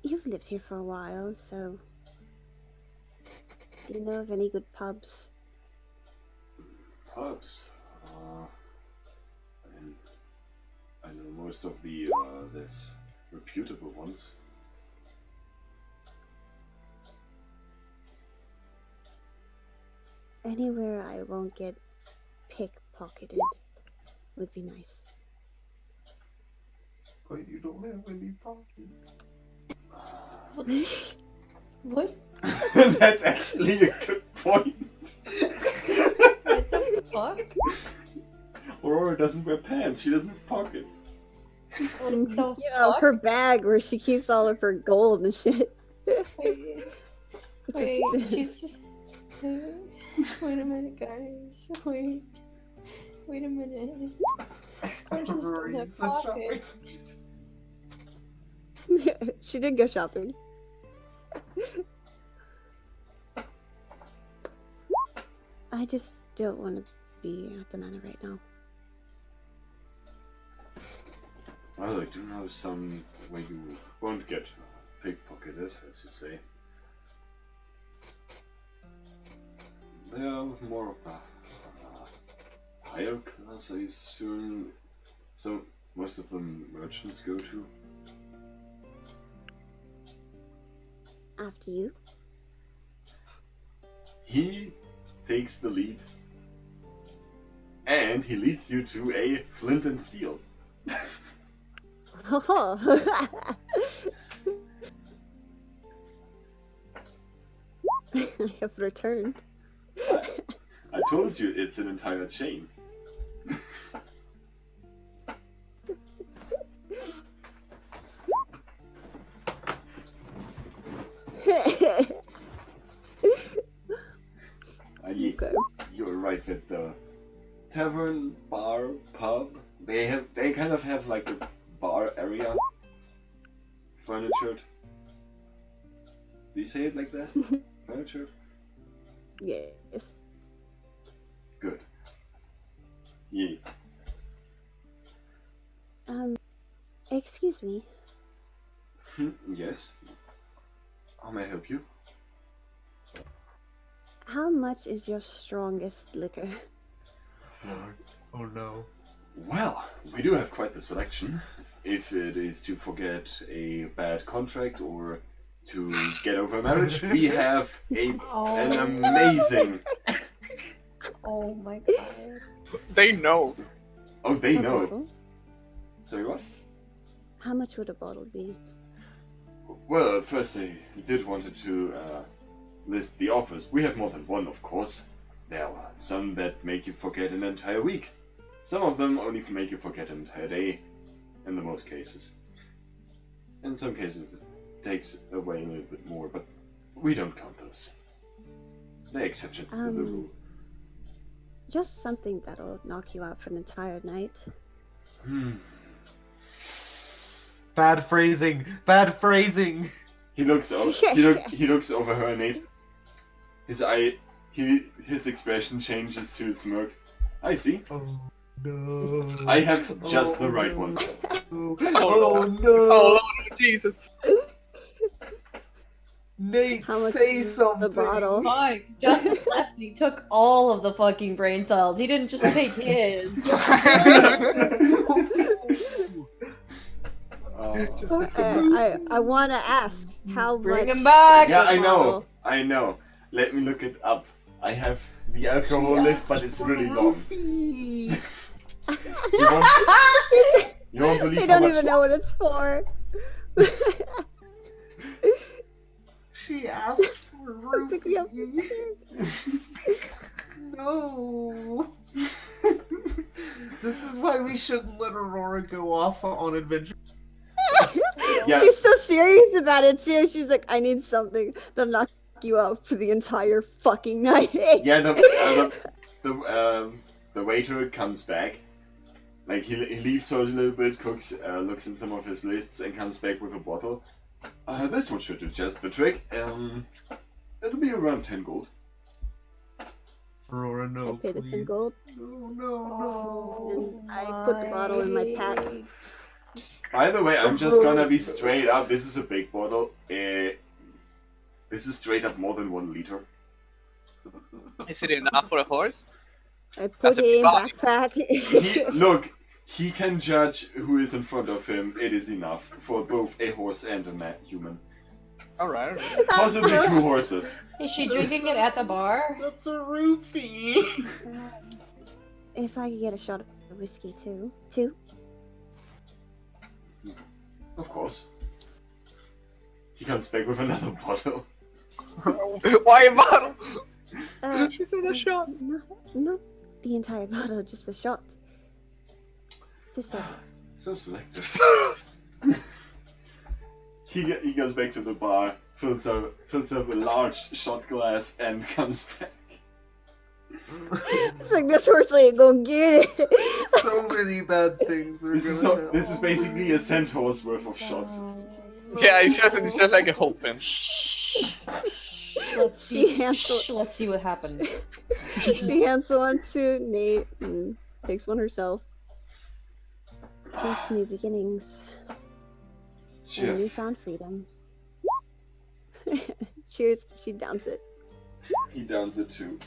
C: You've lived here for a while, so do you know of any good pubs?
A: Pubs. I know most of the less reputable ones.
C: Anywhere I won't get pickpocketed would be nice.
F: But you don't have any pockets.
B: What?
A: That's actually a good point.
B: What the fuck?
A: Aurora doesn't wear pants. She doesn't have pockets.
B: What
C: You
B: the
C: know,
B: fuck?
C: her bag where she keeps all of her gold and shit.
B: Wait, wait, she's... Wait a minute, guys. Wait a minute. I just don't have pockets.
C: She did go shopping. I just don't want to be at the manor right now.
A: Well, I do know some where you won't get pickpocketed, as you say. They are more of the higher class, I assume. So most of them merchants go to.
C: After you.
A: He takes the lead, and he leads you to a flint and steel.
C: Oh. I have returned.
A: I told you it's an entire chain.
C: Okay.
A: You arrive at the tavern, bar, pub. They kind of have like a bar area, furnitured. Do you say it like that? Furnitured?
C: Yes.
A: Good. Yeah.
C: Excuse me.
A: Yes. How may I help you?
C: How much is your strongest liquor?
F: Lord. Oh no.
A: Well, we do have quite the selection. If it is to forget a bad contract or to get over a marriage, we have an amazing...
B: Oh my god.
D: They know.
A: Oh, they
C: A
A: know.
C: bottle?
A: Sorry, what?
C: How much would a bottle be?
A: Well, first I did wanted to list the offers. We have more than one, of course. There are some that make you forget an entire week. Some of them only make you forget an entire day, in the most cases. In some cases it takes away a little bit more, but we don't count those. They're exceptions to the rule.
C: Just something that'll knock you out for an entire night.
F: Bad phrasing. Bad phrasing.
A: He looks over. He looks over her, Nate. His expression changes to a smirk. I see.
F: Oh no.
A: I have just the right one.
F: Oh
D: Oh
F: no.
D: Lord Jesus.
F: Nate,
C: How much
F: say
C: is
F: something.
C: the bottle?
B: Fine. Justice left and he took all of the fucking brain cells. He didn't just take his.
C: I want to ask how
B: Bring
C: much.
B: him back!
A: Yeah,
C: the
A: I know.
C: bottle-
A: I know. Let me look it up. I have the alcohol list, but it's really long. You won't believe
C: They
A: how
C: don't
A: much.
C: even know what it's for.
F: She asked for
C: Pick me up.
F: roofie. No. This is why we shouldn't let Aurora go off on adventure.
A: Yeah.
C: She's so serious about it too. She's like, I need something that'll knock you out for the entire fucking night.
A: Yeah, the waiter comes back. Like he leaves her a little bit, cooks, looks in some of his lists, and comes back with a bottle. This one should do just the trick. It'll be around 10 gold.
F: Aurora,
C: I
F: no,
C: pay the 10
F: please.
C: gold,
F: No.
C: and I put the bottle in my pack.
A: By the way, I'm just gonna be straight up. This is a big bottle. This is straight up more than 1 liter.
D: Is it enough for a horse?
C: I
D: That's
C: put
D: a
C: it in
D: body.
C: backpack.
A: Look, he can judge who is in front of him. It is enough for both a horse and a human.
D: Alright.
A: Possibly 2 horses.
B: Is she drinking it at the bar?
F: That's a roofie.
C: If I could get a shot of whiskey too. 2?
A: Of course. He comes back with another bottle.
D: Why a bottle?
C: She
D: said a shot.
C: No, the entire bottle, just a shot. Just a...
A: So selective. He goes back to the bar, fills up a large shot glass, and comes back.
C: It's like this horse ain't gonna get it.
F: So many bad things are
A: This is basically a centaur's worth of shots.
D: Yeah, it's just like a whole pen.
G: Let's
C: She
G: see.
C: hands
G: Let's see what happens.
C: She hands one to Nate and takes one herself. Just new beginnings. And
A: Cheers.
C: newfound freedom. Cheers. She downs it.
A: He downs it too.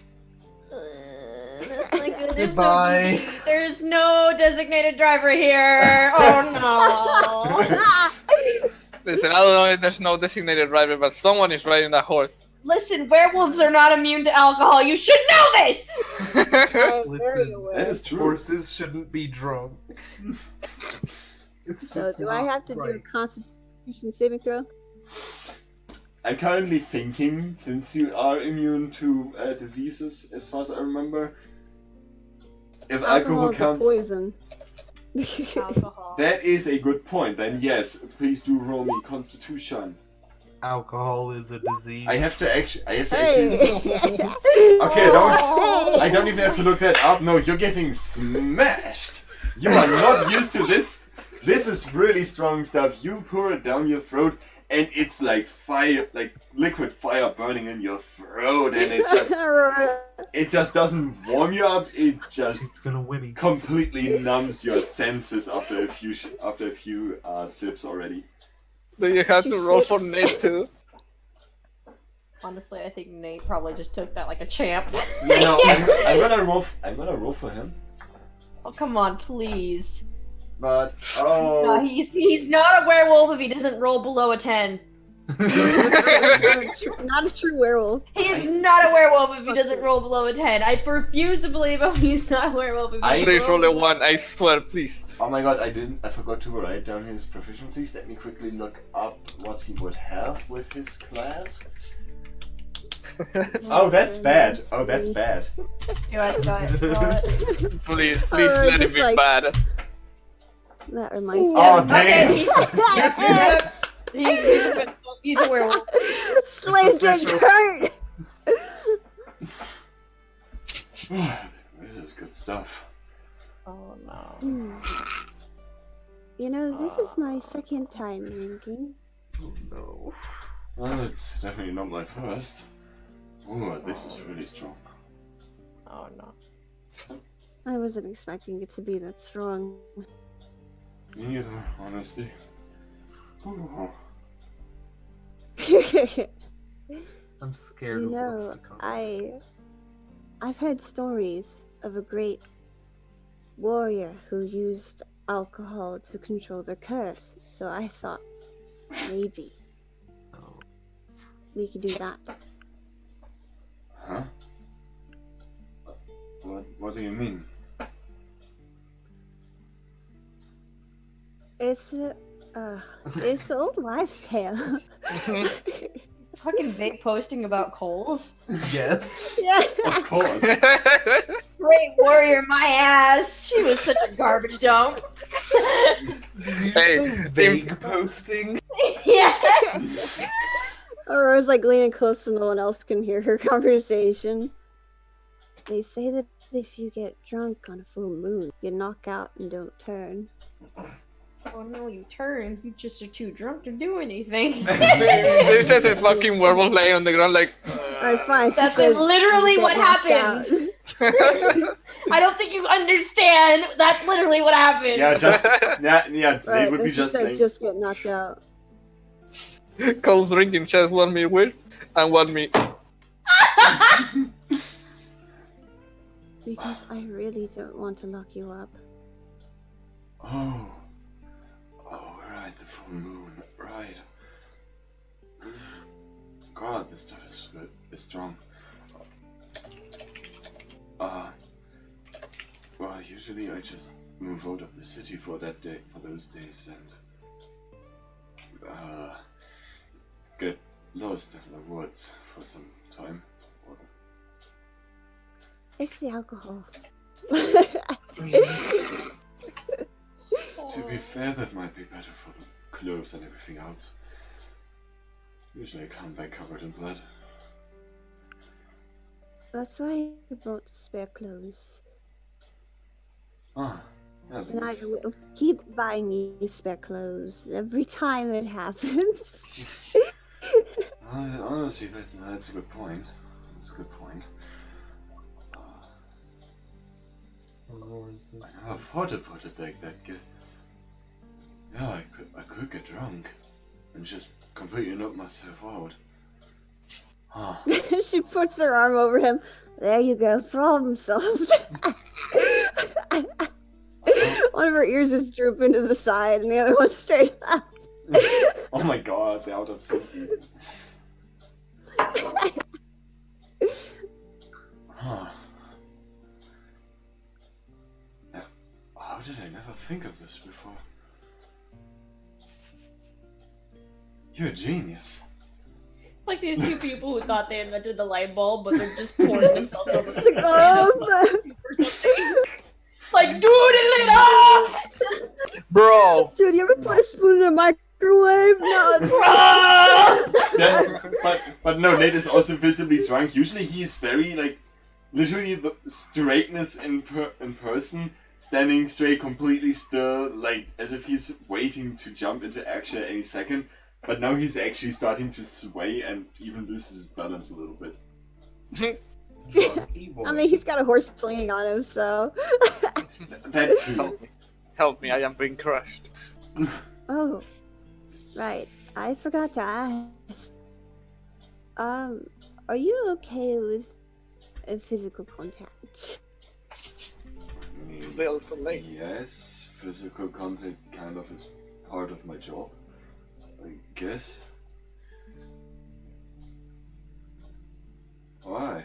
B: That's not good.
F: Goodbye.
B: There's no designated driver here. Oh no.
D: Listen, I don't know if there's no designated driver, but someone is riding that horse.
B: Listen, werewolves are not immune to alcohol. You should know this.
C: I'm very
F: Listen,
C: aware.
A: That is true.
F: Horses shouldn't be drunk. It's
C: So
F: just
C: do I
F: not
C: have to do a
F: right.
C: Constitution saving throw?
A: I'm currently thinking, since you are immune to diseases, as far as I remember, if alcohol
C: is a
A: counts,
C: poison.
B: Alcohol.
A: that is a good point. Then yes, please do roll me Constitution.
F: Alcohol is a disease.
A: I have to actually.
C: Hey.
A: Okay, I don't even have to look that up. No, you're getting smashed. You are not used to this. This is really strong stuff. You pour it down your throat, and it's like fire, like liquid fire burning in your throat, and it just doesn't warm you up. It just
F: It's gonna win.
A: completely numbs your senses after a few sips already.
D: Do you have
C: She
D: to roll for
C: sits.
D: Nate too?
B: Honestly, I think Nate probably just took that like a champ.
A: No, I'm gonna roll. I'm gonna roll for him.
B: Oh, come on, please.
A: But
B: No, he's not a werewolf if he doesn't roll below a 10.
C: Not a true werewolf.
B: He is not a werewolf if he doesn't roll below a 10. I refuse to believe him. He's not a werewolf if he doesn't
D: Please roll a
B: below
D: 1, I swear, please.
A: Oh my god, I forgot to write down his proficiencies. Let me quickly look up what he would have with his class. Oh, that's bad. Oh, that's bad.
B: Do it.
D: Please,
C: Oh,
D: let it
C: just
D: be
C: like-
D: bad.
C: That reminds me.
A: Oh,
B: Okay,
A: damn.
B: he's a werewolf.
C: Slaves get hurt!
A: This is good stuff.
B: Oh no.
C: Hmm. You know, this is my second time drinking.
F: Oh no.
A: Well, it's definitely not my first. Oh, this is really strong.
B: Oh no.
C: I wasn't expecting it to be that strong.
A: Me neither, honestly. Oh.
F: I'm scared
C: You
F: of what's
C: know,
F: to come.
C: I've heard stories of a great warrior who used alcohol to control their curse, so I thought maybe
F: Oh.
C: we could do that.
A: Huh? What do you mean?
C: It's it's an old wives' tale.
B: Fucking vape posting about coals.
F: Yes.
C: Yeah.
A: Of course.
B: Great warrior, my ass. She was such a garbage dump.
D: Hey,
F: Vague posting.
B: Yeah.
C: Aurora's like leaning close so no one else can hear her conversation. They say that if you get drunk on a full moon, you knock out and don't turn.
B: Oh no, you turn. You just are too drunk to do anything.
D: There's just a fucking werewolf laying on the ground like...
C: Alright, fine. She
B: That's
C: says,
B: literally
C: "You
B: what
C: get knocked
B: happened.
C: out."
B: I don't think you understand. That's literally what happened.
A: Yeah, just yeah. They
C: Right,
A: would
C: then
A: be
C: she
A: just
C: says
A: like,
C: just get knocked out.
D: Cole's drinking just 1 meat with and 1 meat.
C: Because I really don't want to lock you up.
A: oh, right, the full moon, right. God, this stuff is good. It's strong. Well, usually I just move out of the city for that day, for those days, and get lost in the woods for some time.
C: It's the alcohol.
A: To be fair, that might be better for the clothes and everything else. Usually I come back covered in blood.
C: That's why I brought spare clothes.
A: Ah, yeah, that
C: And I
A: makes-
C: will keep buying you spare clothes every time it happens.
A: honestly, that's a good point. That's a good point. I never thought about it like that. Yeah, I could get drunk and just completely knock myself out. Huh.
C: She puts her arm over him. There you go, problem solved. One of her ears is drooping to the side, and the other one's straight up.
A: Oh my god, they're out of sync. Huh. Now, how did I never think of this before? You're a genius.
B: It's like these two people who thought they invented the light bulb, but they're just pouring themselves over
C: The globe!
B: or something. Like, dude, it lit up!
D: Bro!
C: Dude, you ever put a spoon in a microwave? No, it's
A: But no, Nate is also visibly drunk. Usually he's very, like, literally the straightness in person, standing straight, completely still, like, as if he's waiting to jump into action at any second. But now he's actually starting to sway and even loses his balance a little bit.
C: I mean, he's got a horse swinging on him, so.
A: That too.
D: Help me. Help me, I am being crushed.
C: Oh, right. I forgot to ask. Are you okay with physical contact?
D: Little too late.
A: Yes, physical contact kind of is part of my job, I guess. Why?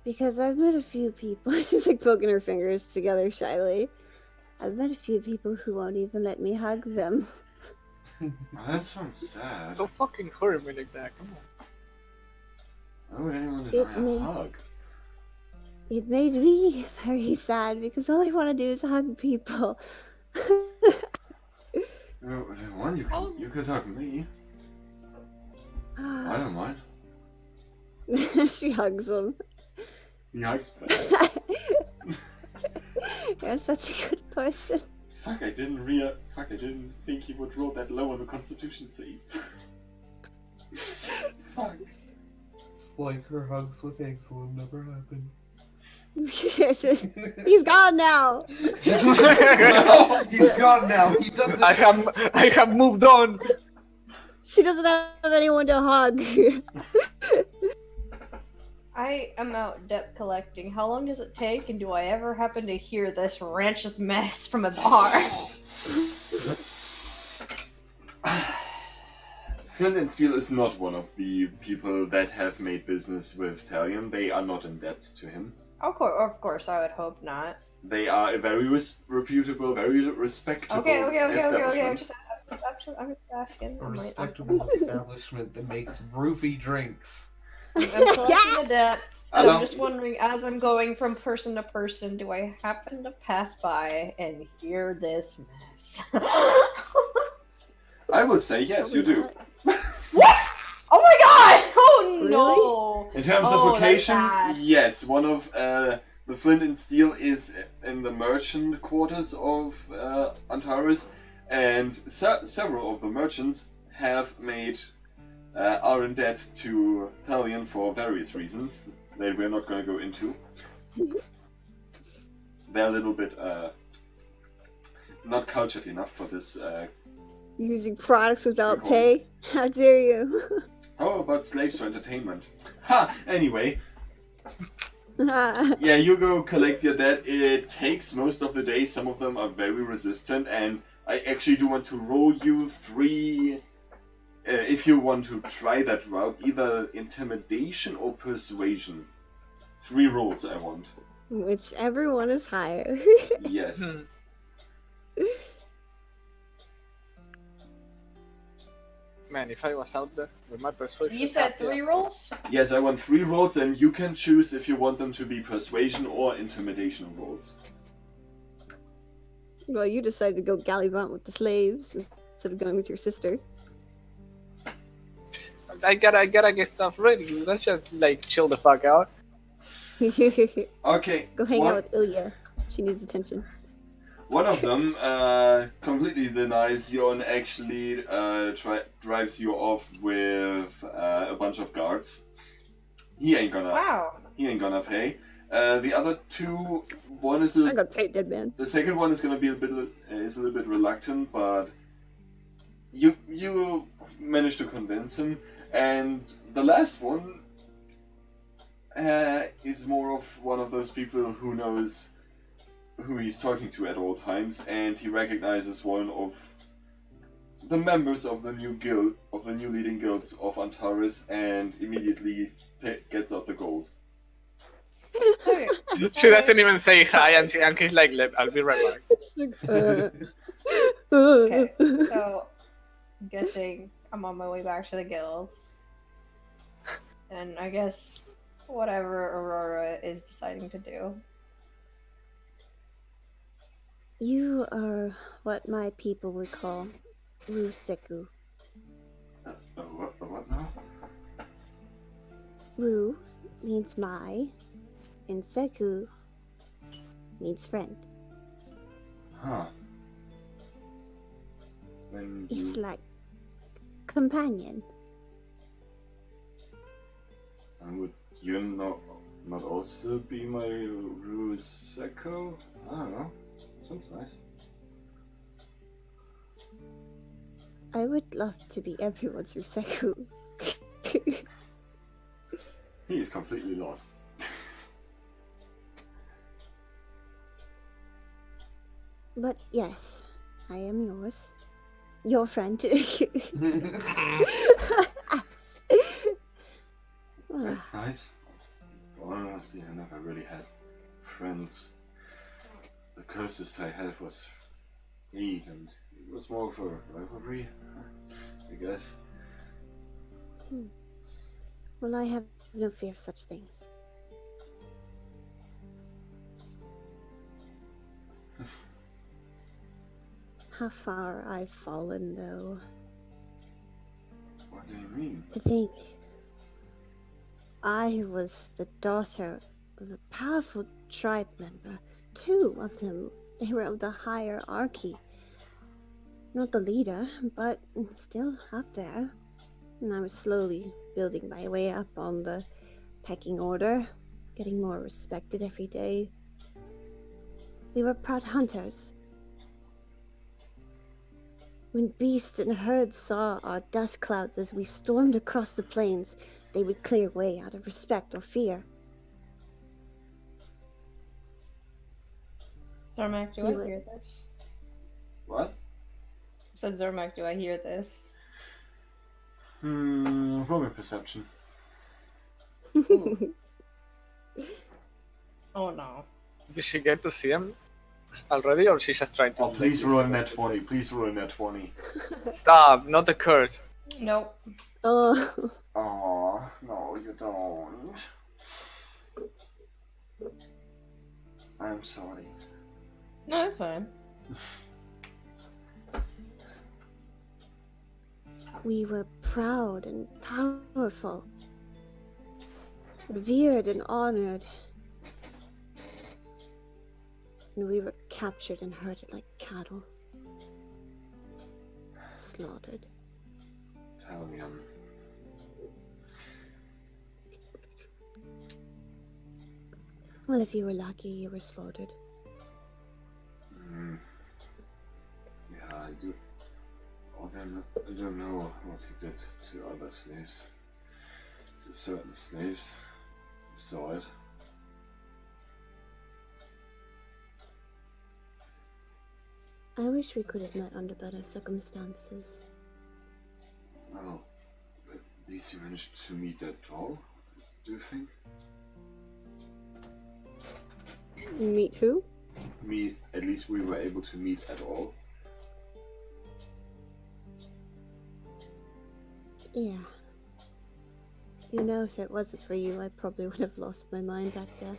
C: Because I've met a few people. She's like poking her fingers together shyly. I've met a few people who won't even let me hug them.
A: Oh, that sounds sad.
D: Don't fucking hurt me like that, come on.
A: Why would anyone
C: It
A: deny a
C: may-
A: hug?
C: It made me very sad because all I want to do is hug people.
A: One, you could hug me. I don't mind.
C: She hugs him.
A: He hugs back.
C: You're such a good person.
A: Fuck, I didn't think he would roll that low on the Constitution save. Fuck.
F: It's like her hugs with Eidolon never happened.
C: He's gone now.
F: He's gone now. He doesn't.
D: I have moved on.
C: She doesn't have anyone to hug.
B: I am out debt collecting. How long does it take, and do I ever happen to hear this ranch's mess from a bar?
A: Flint and Steel is not one of the people that have made business with Talion. They are not in debt to him.
B: Of course, I would hope not.
A: They are a very reputable, very respectable establishment.
B: I'm just asking.
F: A
B: I'm
F: respectable establishment that makes roofie drinks.
B: collecting the debts, and
A: Hello?
B: I'm just wondering, as I'm going from person to person, do I happen to pass by and hear this mess?
A: I will say yes, you do.
B: What? Oh my god! Oh no!
A: In terms
B: Oh,
A: of
B: that's
A: location,
B: bad.
A: yes, one of the Flint and Steel is in the merchant quarters of Antares, and several of the merchants have made are in debt to Talion for various reasons that we're not going to go into. They're a little bit not cultured enough for this.
C: Using products without
A: Good
C: pay? How dare you?
A: How about slaves for entertainment? Ha! Anyway, yeah, you go collect your debt. It takes most of the day. Some of them are very resistant, and I actually do want to roll you 3. If you want to try that route, either intimidation or persuasion. 3 rolls I want.
C: Whichever one is higher.
A: Yes.
D: Man, if I was out there with my persuasion.
B: You said
D: cap, yeah.
B: 3 rolls?
A: Yes, I want 3 rolls, and you can choose if you want them to be persuasion or intimidation rolls.
C: Well, you decided to go gallivant with the slaves instead of going with your sister.
D: I gotta get stuff ready. Let's just like chill the fuck out.
A: Okay.
C: Go hang out with Ilya. She needs attention.
A: One of them completely denies you and actually drives you off with a bunch of guards. He ain't gonna pay. The other 2, one is
C: I got paid, dead man.
A: the second one is gonna be a little bit reluctant, but you managed to convince him. And the last one is more of one of those people who knows who he's talking to at all times, and he recognizes one of the members of the new guild, of the new leading guilds of Antares, and immediately gets out the gold.
B: Okay.
D: She doesn't even say hi, and he's like, I'll be right back.
B: Okay, so I'm guessing I'm on my way back to the guild. And I guess whatever Aurora is deciding to do.
C: You are what my people would call Ruseku.
A: What now?
C: Ru means my, and Seku means friend.
A: Huh. When
C: It's
A: you...
C: like companion.
A: And would you not also be my Ruseko? I don't know. Sounds nice.
C: I would love to be everyone's Ruseku.
A: He is completely lost.
C: But yes, I am yours. Your friend.
A: That's nice. Honestly, I never really had friends. The closest I had was Reed, and it was more of a rivalry, I guess.
C: Well, I have no fear of such things. How far I've fallen, though.
A: What do you mean?
C: To think I was the daughter of a powerful tribe member. 2 of them, they were of the hierarchy. Not the leader, but still up there. And I was slowly building my way up on the pecking order, getting more respected every day. We were proud hunters. When beasts and herds saw our dust clouds as we stormed across the plains, they would clear way out of respect or fear.
B: Zormak, do I hear this?
A: What?
B: I said, Zormak, do I hear this?
A: Roll me perception.
B: Oh no.
D: Did she get to see him already, or she's just trying to?
A: Oh, please roll a net 20. Please roll a net 20.
D: Stop! Not the curse.
B: Nope.
C: Oh,
A: Aw, no, you don't. I'm sorry.
B: No, that's fine.
C: we were proud and powerful, revered and honored. And we were captured and herded like cattle. Slaughtered.
A: Italian.
C: Well, if you were lucky, you were slaughtered.
A: Yeah, I do. Oh, then I don't know what he did to other slaves. To certain slaves. Saw it.
C: I wish we could have met under better circumstances.
A: Well, at least you managed to meet that doll, do you think?
C: Meet who?
A: At least we were able to meet at all.
C: Yeah. You know, if it wasn't for you, I probably would have lost my mind back there.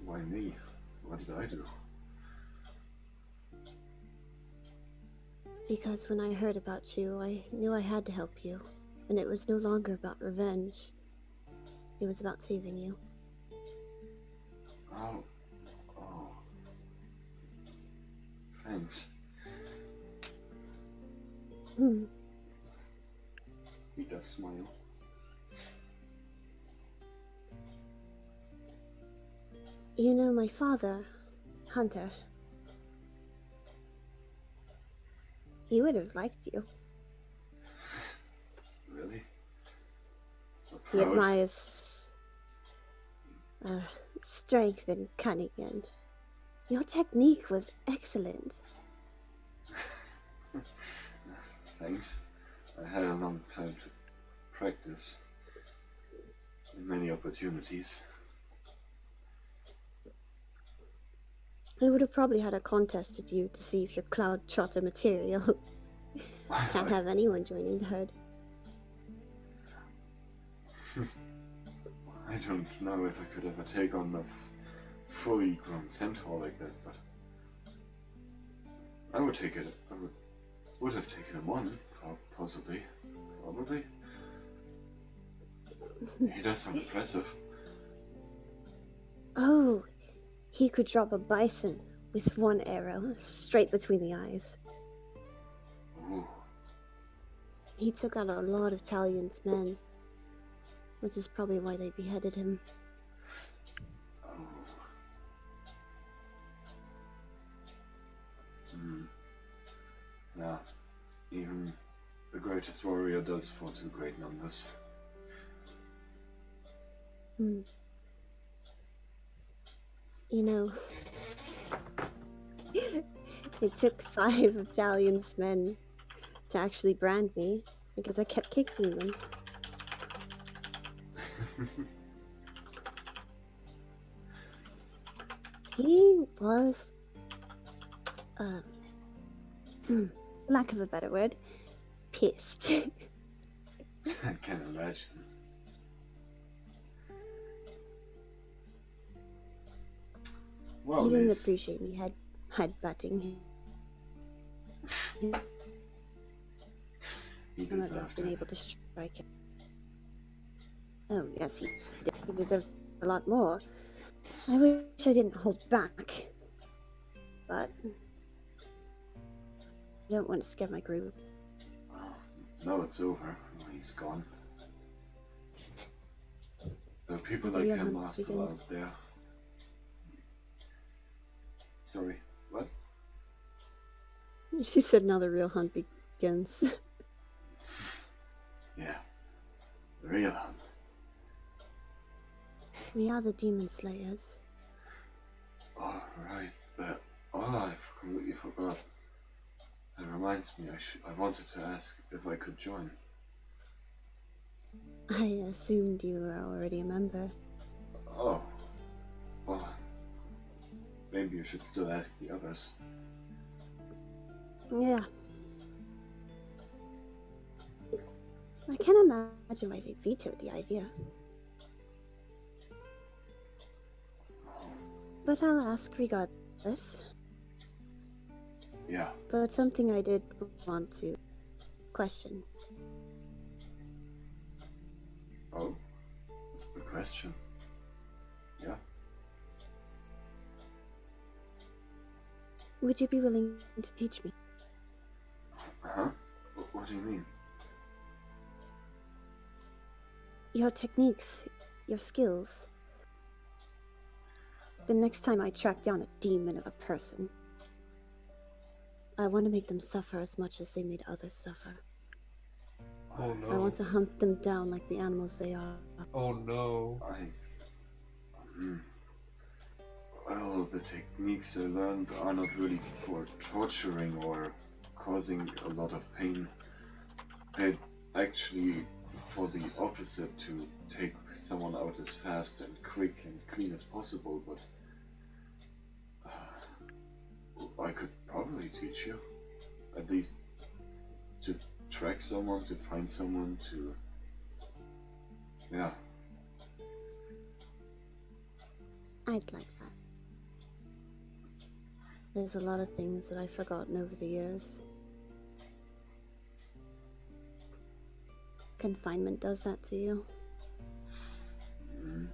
A: Why me? What did I do?
C: Because when I heard about you, I knew I had to help you. And it was no longer about revenge. It was about saving you.
A: Oh. Thanks.
C: Hmm.
A: He does smile.
C: You know, my father, Hunter, he would have liked you.
A: Really?
C: He admires strength and cunning, and your technique was excellent.
A: Thanks. I had a long time to practice. Many opportunities.
C: I would have probably had a contest with you to see if you're cloud trotter material. Can't have anyone joining the herd.
A: I don't know if I could ever take on a fully grown centaur like that, but I would take it. I would have taken him on, possibly, probably. He does sound impressive.
C: Oh, he could drop a bison with one arrow straight between the eyes.
A: Ooh.
C: He took out a lot of Talion's men, which is probably why they beheaded him.
A: Oh. Hmm. Yeah. Even the greatest warrior does fall to great numbers.
C: Hmm. You know, it took 5 of Talion's men to actually brand me because I kept kicking them. He was, for lack of a better word, pissed.
A: I can imagine. Well,
C: He didn't
A: Liz,
C: appreciate me headbutting him.
A: he
C: I might have
A: deserved
C: been
A: it.
C: able to strike him. Oh, yes, he did. He deserved a lot more. I wish I didn't hold back. But I don't want to scare my group.
A: Well, no, it's over. He's gone. There are people
C: The
A: like
C: real
A: him
C: hunt
A: are still
C: begins.
A: out there. Sorry, what?
C: She said now the real hunt begins.
A: Yeah, the real hunt.
C: We are the demon slayers.
A: Oh, right. I completely forgot. That reminds me, I wanted to ask if I could join.
C: I assumed you were already a member.
A: Oh, well, maybe you should still ask the others.
C: Yeah. I can't imagine why they vetoed the idea. But I'll ask regardless.
A: Yeah.
C: But something I did want to question.
A: Oh, good question. Yeah.
C: Would you be willing to teach me?
A: Huh? What do you mean?
C: Your techniques, your skills. The next time I track down a demon of a person, I want to make them suffer as much as they made others suffer.
F: Oh
C: I
F: no.
C: want to hunt them down like the animals they are.
F: Oh no.
A: Well, the techniques I learned are not really for torturing or causing a lot of pain. They're actually for the opposite, to take someone out as fast and quick and clean as possible, but I could probably teach you. At least track someone, to find someone, to... Yeah.
C: I'd like that. There's a lot of things that I've forgotten over the years. Confinement does that to you.
A: Mm.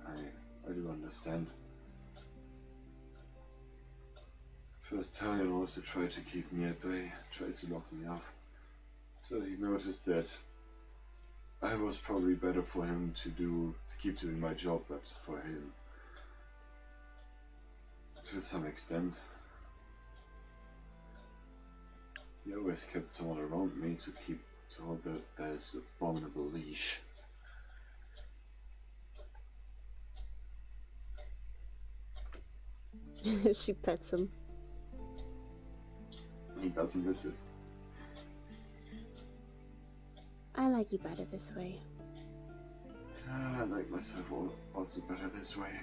A: I do understand. First Talion also tried to keep me at bay, tried to lock me up. So he noticed that I was probably better for him to keep doing my job, but for him, to some extent, he always kept someone around me to hold this abominable leash.
C: She pets him.
A: He doesn't resist.
C: I like you better this way.
A: I like myself also better this way.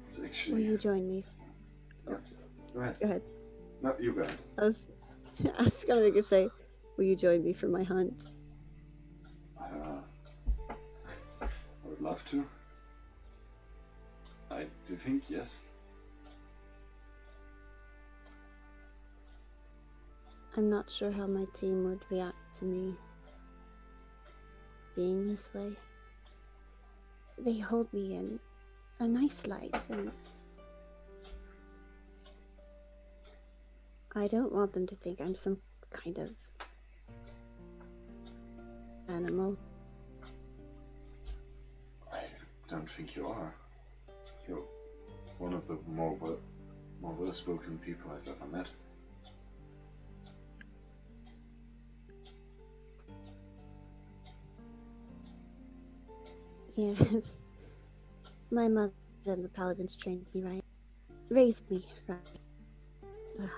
A: It's
C: Will
A: actually...
C: you join me?
A: Go ahead.
C: Go ahead.
A: No, you go ahead.
C: I was gonna make you say, will you join me for my hunt?
A: I would love to. I do think yes.
C: I'm not sure how my team would react to me being this way. They hold me in a nice light, and I don't want them to think I'm some kind of animal.
A: I don't think you are. You're one of the more well-spoken people I've ever met.
C: Yes. My mother and the paladins trained me right. Raised me right. Ugh.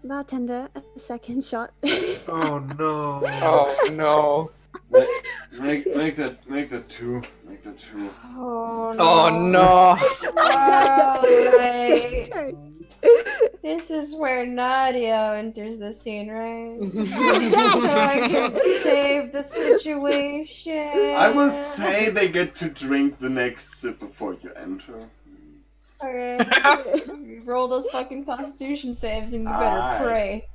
C: Bartender, a second shot.
F: Oh no.
D: Oh no.
A: Make that two. Make that two.
B: Oh
D: Oh no.
B: Alright.
C: Turn.
B: This is where Nadia enters the scene, right? So I can save the situation.
A: I will say they get to drink the next sip before you enter.
B: Okay. Roll those fucking constitution saves and you better
A: Aye.
B: pray.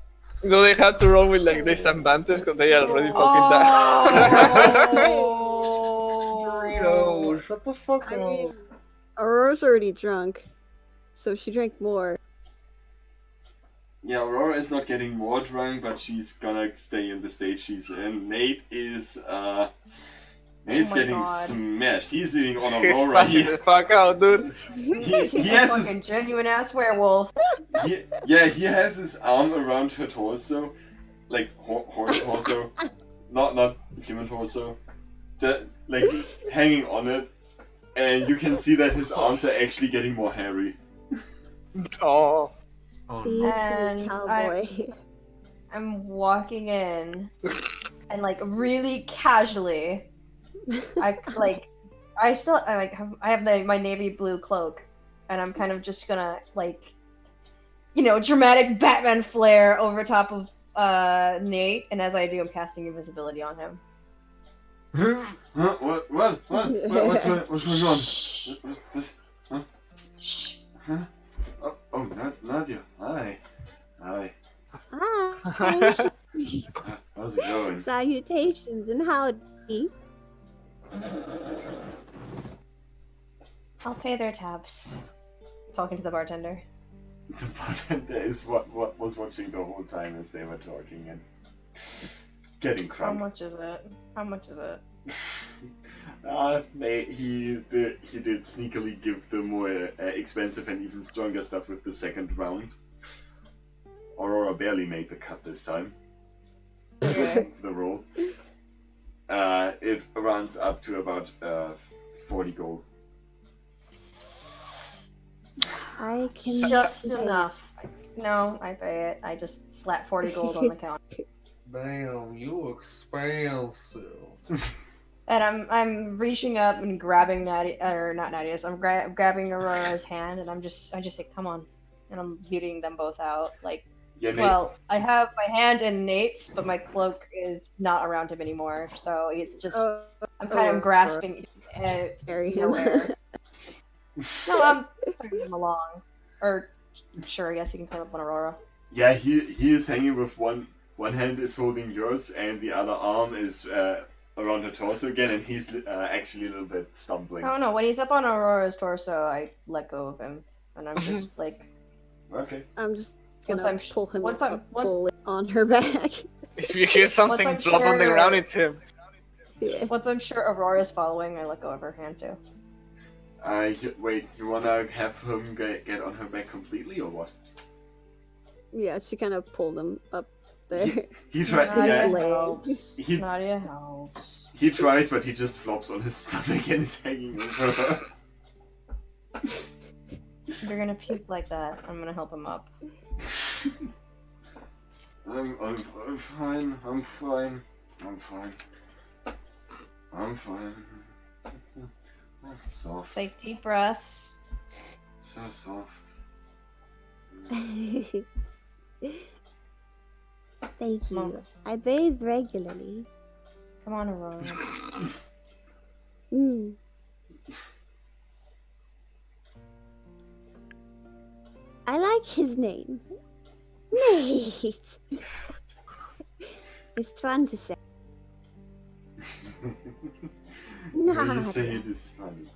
D: Do they have to roll with like disadvantage because they are already fucking died?
F: Yo, shut the fuck
C: I
F: up.
C: mean, Aurora's already drunk, so she drank more.
A: Yeah, Aurora is not getting more drunk, but she's gonna stay in the state she's in. Nate's
B: my
A: getting
B: God.
A: smashed. He's leaning on
D: He's
A: Aurora.
D: passing the fuck out, dude.
A: He
B: He's a
A: has
B: fucking
A: his
B: genuine ass werewolf.
A: he has his arm around her torso, like horse torso, not human torso, just like hanging on it, and you can see that his arms are actually getting more hairy.
D: Oh.
F: Oh,
C: Be
F: no.
B: And
C: cowboy.
B: I'm walking in and like really casually I have my navy blue cloak and I'm kind of just gonna like dramatic Batman flare over top of Nate, and as I do I'm casting invisibility on him.
A: Huh? What? What's going on? What?
B: Shh.
A: Huh? Oh, Nadia. Hi.
C: Hi.
A: How's it going?
C: Salutations and howdy.
B: I'll pay their tabs. Talking to the bartender.
A: The bartender is what was watching the whole time as they were talking and getting
B: How
A: crumb.
B: much is it?
A: He did sneakily give the more expensive and even stronger stuff with the second round. Aurora barely made the cut this time.
B: Okay.
A: For the roll. It runs up to about 40 gold.
C: I can
B: Just
C: pay.
B: enough. No, I pay it. I just slap 40 gold on the counter.
F: Damn, you expensive.
B: And I'm reaching up and grabbing not Nadia's. I'm grabbing Aurora's hand, and I just say, "Come on," and I'm beating them both out. Like,
A: Yeah, Nate.
B: well, I have my hand in Nate's, but my cloak is not around him anymore. So it's just I'm kind of grasping
C: Carry him.
B: nowhere. No, I'm carrying him along. Or sure, I guess you can climb up on Aurora.
A: Yeah, he is hanging with one hand is holding yours, and the other arm is around her torso again, and he's actually a little bit stumbling.
B: Oh no, when he's up on Aurora's torso, I let go of him, and I'm just like,
A: Okay.
C: I'm just gonna pull him
B: once
C: fully on her back.
D: If you hear something
B: I'm
D: flop on the
B: sure-
D: ground, it's him.
C: Yeah.
B: Once I'm sure Aurora's following, I let go of her hand too.
A: Wait, you wanna have him get on her back completely, or what?
C: Yeah, she kind of pulled him up there.
A: He tries.
B: Nadia
A: Yeah,
B: helps.
A: He-
B: Nadia helps.
A: he tries, but he just flops on his stomach and is hanging over her.
B: If you're gonna puke like that, I'm gonna help him up.
A: I'm fine. I'm fine. I'm fine. I'm fine. Soft.
B: Take deep breaths.
A: So soft.
C: Thank
B: Come on.
C: you. I bathe regularly.
B: Come on, Aurora.
C: Mm. I like his name. Nate. It's fun to say.
A: When you say it is funny.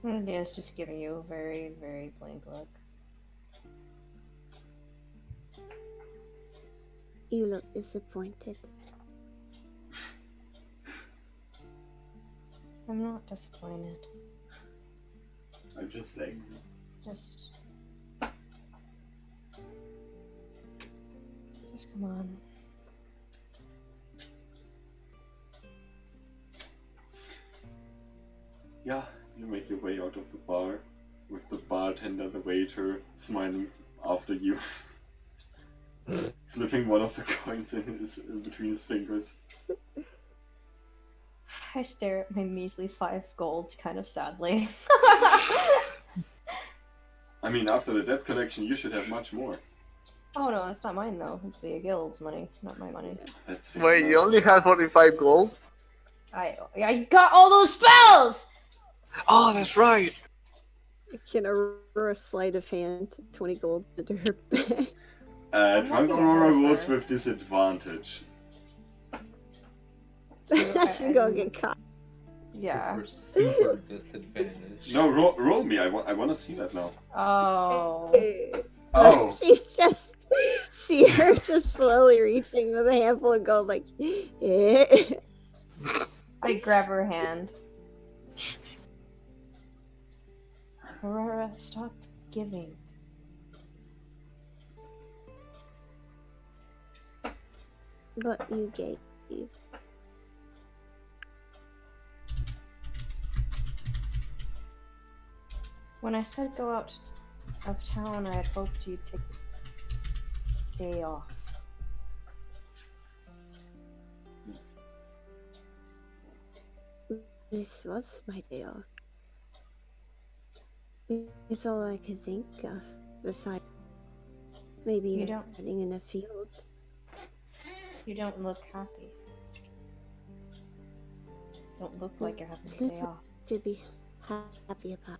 B: Nadia's just giving you a very, very blank look.
C: You look disappointed.
B: I'm not disappointed.
A: I'm just like.
B: Just come on.
A: Yeah, you make your way out of the bar with the bartender, the waiter, smiling after you, flipping one of the coins in between his fingers.
B: I stare at my measly 5 gold kind of sadly.
A: I mean, after the debt collection, you should have much more.
B: Oh no, that's not mine though. It's the guild's money, not my money.
A: That's fair
D: Wait,
A: enough.
D: you only had 45 gold?
B: I got all those spells!
D: Oh, that's right.
C: Can Aurora sleight of hand 20 gold into her bag?
A: Drunk
B: looking
A: Aurora
B: at her.
A: rolls with disadvantage.
C: She's gonna get caught.
B: Yeah.
F: Super, super disadvantaged.
A: No, roll me. I want to see that now.
B: Oh.
A: Oh.
C: She's just see her just slowly reaching with a handful of gold, like.
B: I grab her hand. Aurora, stop giving.
C: But you gave.
B: When I said go out of town, I had hoped you'd take a day off.
C: This was my day off. It's all I could think of. Besides, maybe
B: You don't-
C: running in a field.
B: You don't look happy. Don't look like you're having a
C: It's
B: day
C: little
B: off.
C: to be happy about.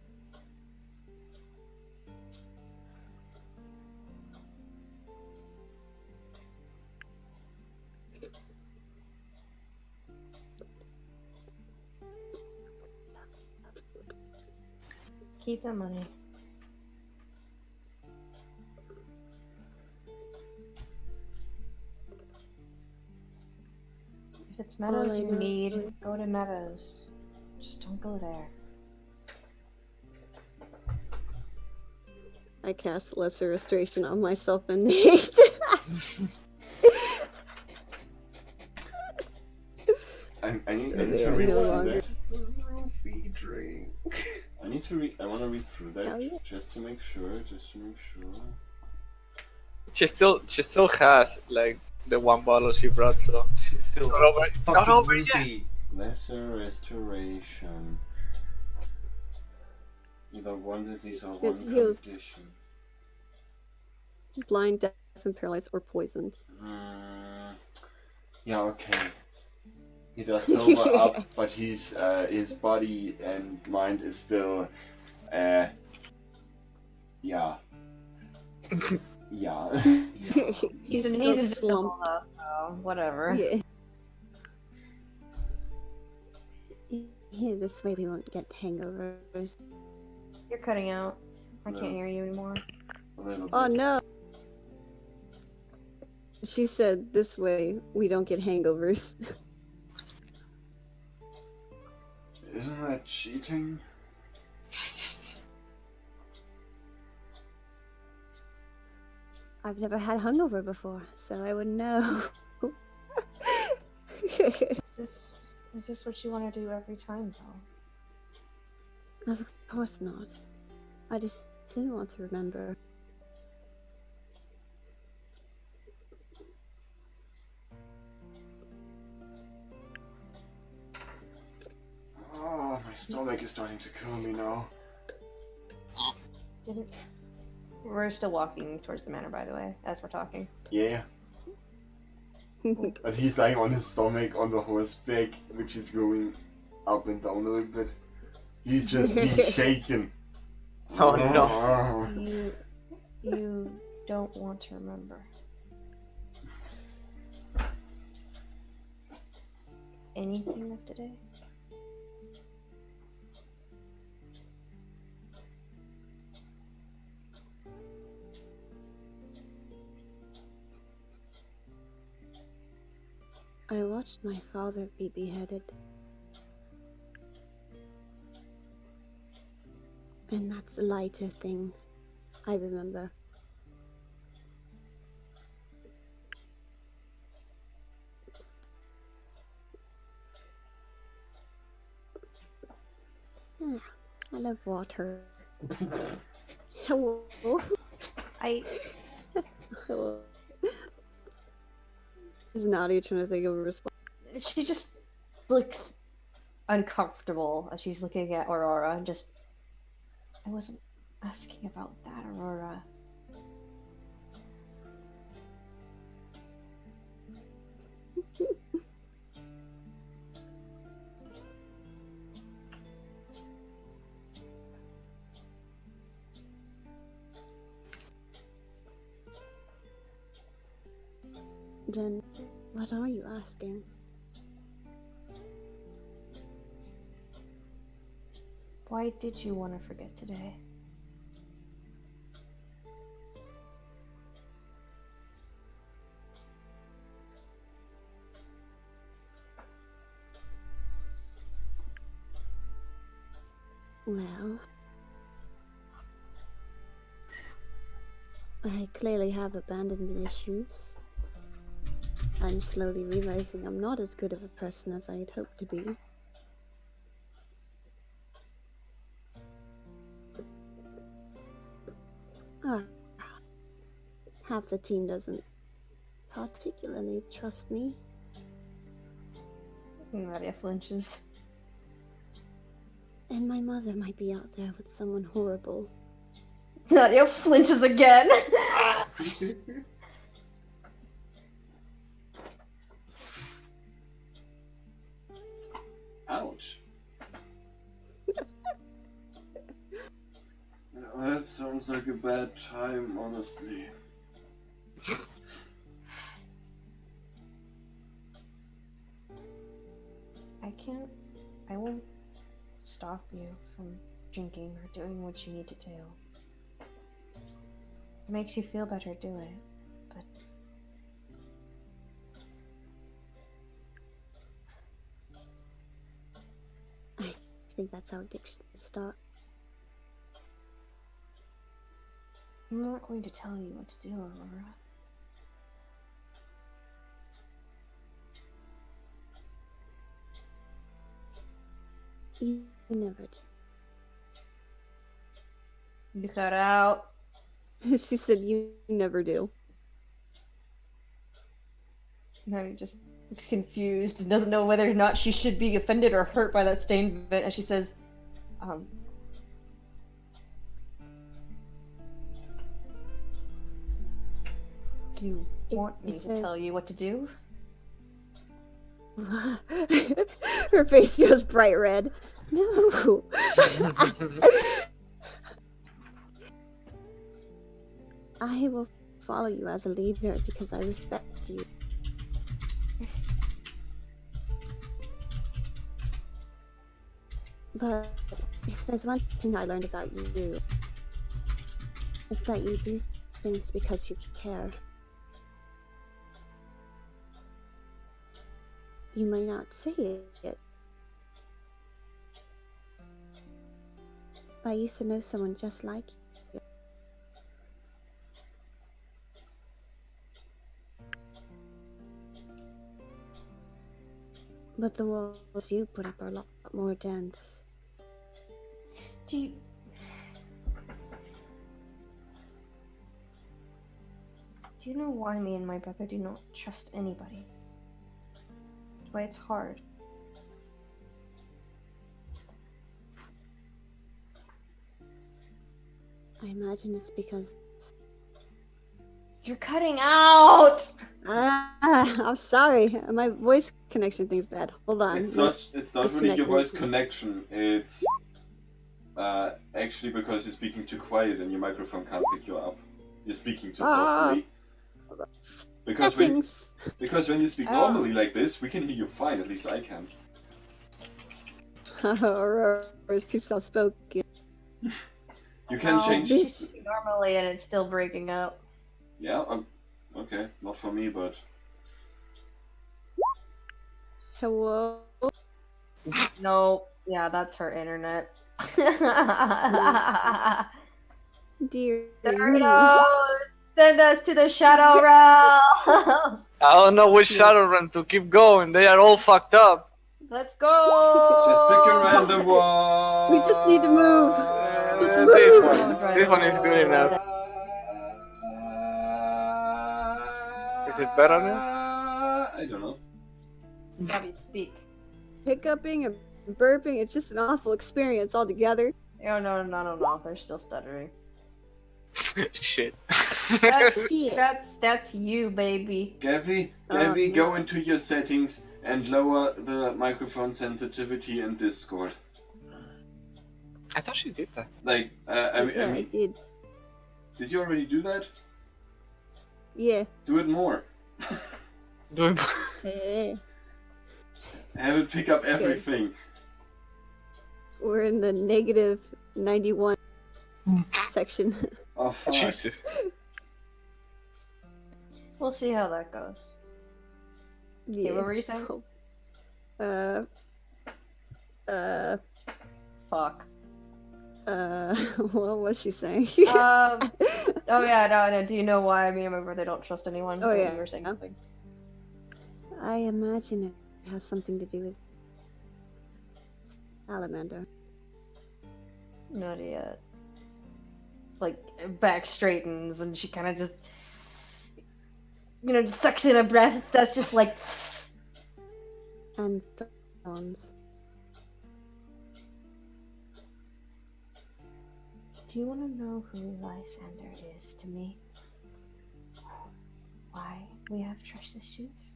B: Keep the money. If it's Meadows
C: All I
B: you
C: know-
B: need, go to Meadows. Just don't go there.
C: I cast lesser restoration on myself and Nate.
A: I need
C: So
A: to
C: they are
A: read
C: no
A: through
C: longer-
A: that.
F: Roofy drink.
A: I need I want to read through that
C: Oh, yeah.
A: just to make sure.
D: She still has like the one bottle she brought, so
F: She's still
D: Not over-
F: fucking
D: not over
F: loopy.
A: Lesser restoration. Either one disease or one
C: heals.
A: condition.
C: Blind, deaf, and paralyzed, or poisoned.
A: Yeah, okay. He does sober up, but his body and mind is still, yeah. Yeah.
B: He's
C: still
B: just
C: slumped.
B: though, so whatever.
C: Yeah. Yeah, this way we won't get hangovers.
B: You're cutting out. I
A: No.
B: can't hear you anymore.
A: A little bit.
C: Oh no! She said this way we don't get hangovers.
A: Isn't that cheating?
C: I've never had hungover before, so I wouldn't know.
B: Is this what you want to do every time, though?
C: Of course not. I just didn't want to remember.
A: Oh, my stomach is starting to kill me now.
B: Didn't. We're still walking towards the manor, by the way, as we're talking.
A: Yeah. But he's like on his stomach on the horseback, which is going up and down a little bit. He's just being shaken.
D: Oh no.
B: You don't want to remember. Anything of today?
C: I watched my father be beheaded. And that's the lighter thing I remember. Ah, I love water. Hello. Hello. Is Nadia trying to think of a response?
B: She just looks uncomfortable as she's looking at Aurora and just. I wasn't asking about that, Aurora.
C: Then, what are you asking?
B: Why did you want to forget today?
C: Well, I clearly have abandonment issues. I'm slowly realizing I'm not as good of a person as I had hoped to be. Ah, half the team doesn't particularly trust me.
B: Nadia flinches.
C: And my mother might be out there with someone horrible.
B: Nadia flinches again.
A: Ouch. That sounds like a bad time, honestly.
B: I won't stop you from drinking or doing what you need to do. If it makes you feel better, do it. But
C: I think that's how addictions start.
B: I'm not going to tell you what to do, Aurora.
C: You never do.
B: You cut out.
C: She said, "You never do."
B: Now he just looks confused and doesn't know whether or not she should be offended or hurt by that statement. And she says, do you want me to tell you what to do?
C: Her face goes bright red. No. I will follow you as a leader because I respect you. But if there's one thing I learned about you, it's that you do things because you care. You may not say it. I used to know someone just like you. But the walls you put up are a lot more dense.
B: Do you know why me and my brother do not trust anybody? Why it's hard.
C: I imagine it's because...
B: You're cutting out!
C: I'm sorry. My voice connection thing's bad. Hold on.
A: It's not really your
C: disconnect
A: voice
C: me.
A: connection. It's actually because you're speaking too quiet and your microphone can't pick you up. You're speaking too softly. Because when you speak normally like this, we can hear you fine. At least I can.
C: Or it's too soft spoken.
A: You can change.
B: She's speaking normally and it's still breaking up.
A: Yeah. Okay. Not for me, but.
C: Hello?
B: No. Yeah, that's her internet.
C: Dear.
B: No! Send us to the Shadow Realm!
D: I don't know which shadow realm to keep going. They are all fucked up.
B: Let's go!
A: Just pick a random one.
C: We just need to move. Just move.
D: This one is good enough. Is it better now?
A: I don't know.
B: Gabby, speak.
C: Hiccuping and burping, it's just an awful experience altogether.
B: Oh, no. They're still stuttering.
D: Shit.
B: That's you, baby.
A: Gabby, go into your settings and lower the microphone sensitivity in Discord.
D: I thought she did that.
A: Like, I
C: I did.
A: Did you already do that?
C: Yeah.
A: Do it more.
C: Hey.
A: Have it pick up everything.
C: We're in the negative 91 section.
A: Oh, fuck.
D: Jesus.
B: We'll see how that goes.
C: Yeah.
B: What were you saying? Fuck.
C: What was she saying?
B: Oh yeah, no. Do you know why me and my brother don't trust anyone?
C: Oh, yeah.
B: You were saying something.
C: I imagine it has something to do with salamander.
B: Not yet. Like, back straightens and she kind of just, just sucks in a breath that's just like...
C: And thorns.
B: Do you want to know who Lysander is to me? Why we have trust issues?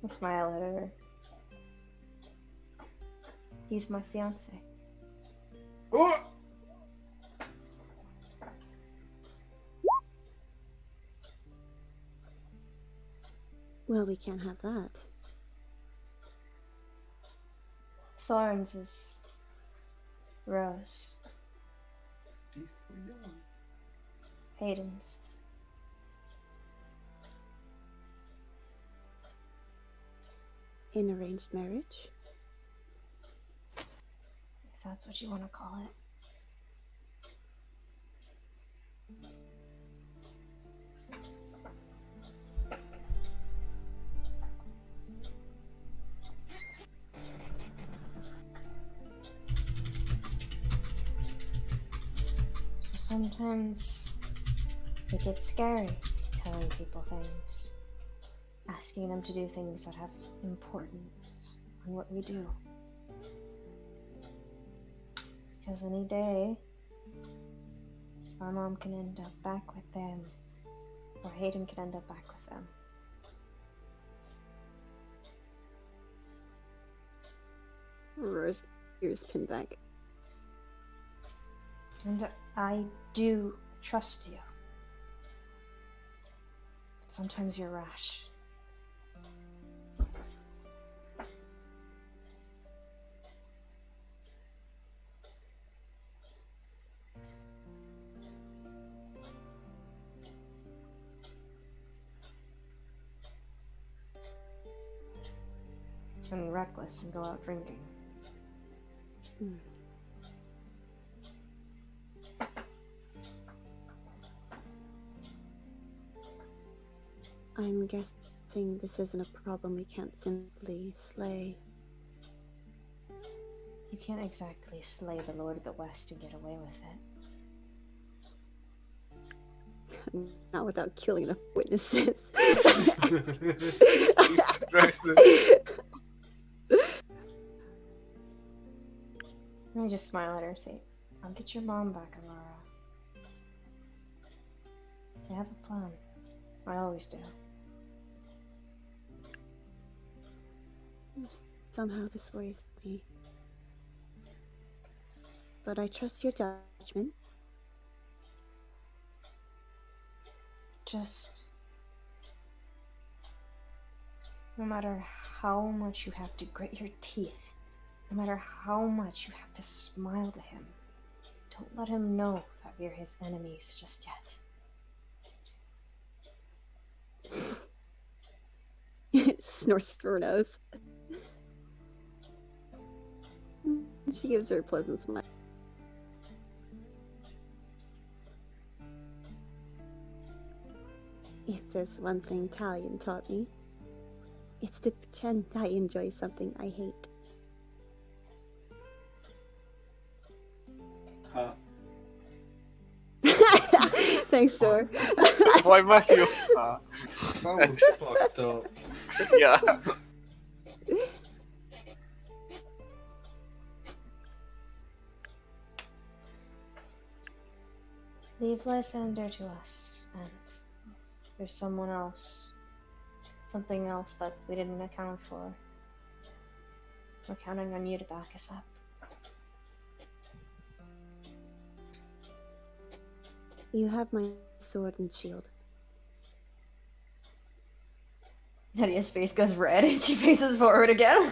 B: I smile at her. He's my fiance.
C: Well, we can't have that.
B: Thorns is Rose. Hayden's.
C: In arranged marriage?
B: If that's what you want to call it.
G: Sometimes it gets scary telling people things, asking them to do things that have importance on what we do. Because any day, our mom can end up back with them, or Hayden can end up back with them.
C: Aurora's ears pinned back.
G: And I do trust you. But sometimes you're rash. And reckless and go out drinking.
C: I'm guessing this isn't a problem we can't simply slay.
G: You can't exactly slay the Lord of the West and get away with it.
C: Not without killing enough witnesses.
G: Let me just smile at her and say, I'll get your mom back, Aurora. I have a plan. I always do.
C: Somehow this worries me. But I trust your judgment.
G: Just... no matter how much you have to grit your teeth, no matter how much you have to smile to him, don't let him know that we're his enemies just yet.
C: Snorts through her nose. She gives her a pleasant smile. If there's one thing Talion taught me, it's to pretend I enjoy something I hate.
A: Huh.
C: Thanks, Thor.
D: Why must you?
F: That was fucked up.
D: Yeah.
G: Leave Lysander to us, and if there's someone else, something else that we didn't account for, we're counting on you to back us up.
C: You have my sword and shield.
G: Nadia's face goes red and she faces forward again.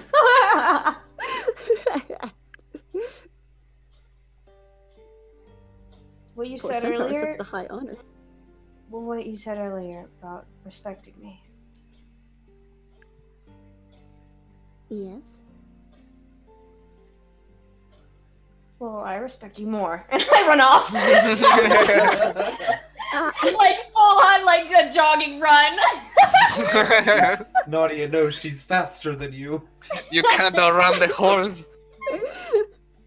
G: What you
C: For
G: said
C: centaurs,
G: earlier,
C: that's the high honor.
G: well, what you said earlier about respecting me.
C: Yes.
G: Well, I respect you more. And I run off. Like, full on, like, a jogging run.
F: Nadia knows she's faster than you.
D: You can't outrun the horse.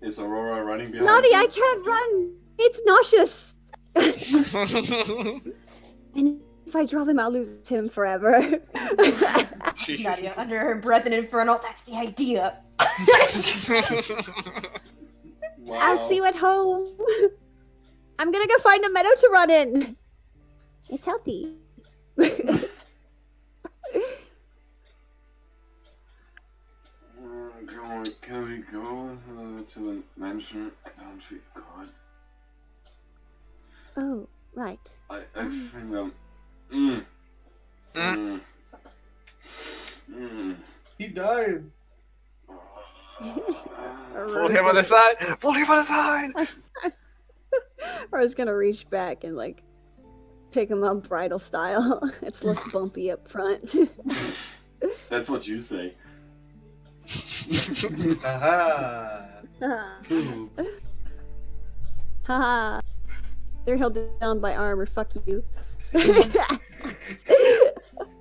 A: Is Aurora running behind
C: Nadia,
A: you?
C: I can't run! It's nauseous! And if I drop him, I'll lose him forever.
G: Nadia,
D: Jesus.
G: under her breath in Infernal, that's the idea.
A: Wow.
C: I'll see you at home. I'm gonna go find a meadow to run in. It's healthy.
A: Can we go to the mansion? I don't feel good.
C: Oh, right.
A: I think
F: He died.
D: Pull him on the side! Pull him on the side!
C: I was gonna reach back and like pick him up bridal style. It's less bumpy up front.
A: That's what you say.
F: Aha!
C: Haha.
F: Boobs.
C: Haha. They're held down by armor, fuck you.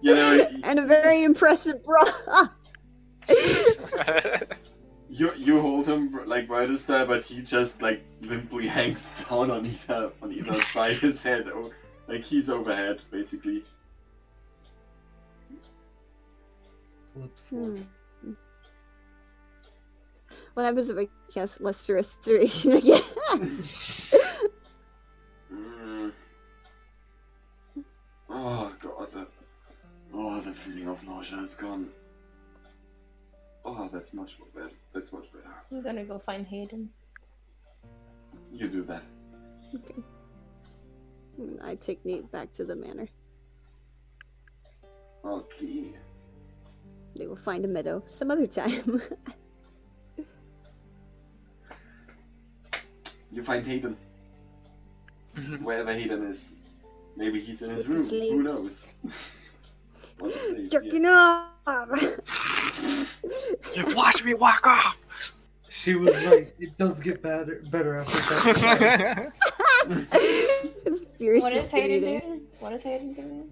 A: You know,
C: And a very impressive bra.
A: You hold him like right as there, but he just like limply hangs down on either side of his head. Like he's overhead, basically.
F: Flip.
C: What happens if I cast Lesser Restoration again?
A: Oh god, the feeling of nausea is gone. Oh, that's much more better. That's much better.
G: I'm gonna go find Hayden.
A: You do that.
C: Okay. I take Nate back to the manor.
A: Okay.
C: They will find a meadow some other time.
A: You find Hayden. Wherever Hayden is. Maybe he's in his room.
C: Sleep.
A: Who knows? What a place,
C: Jerking
A: yeah.
C: off!
D: You watch me walk off!
F: She was right. It does get better after that.
C: It's fierce
G: What is Hayden
C: eating.
G: doing? What is Hayden doing?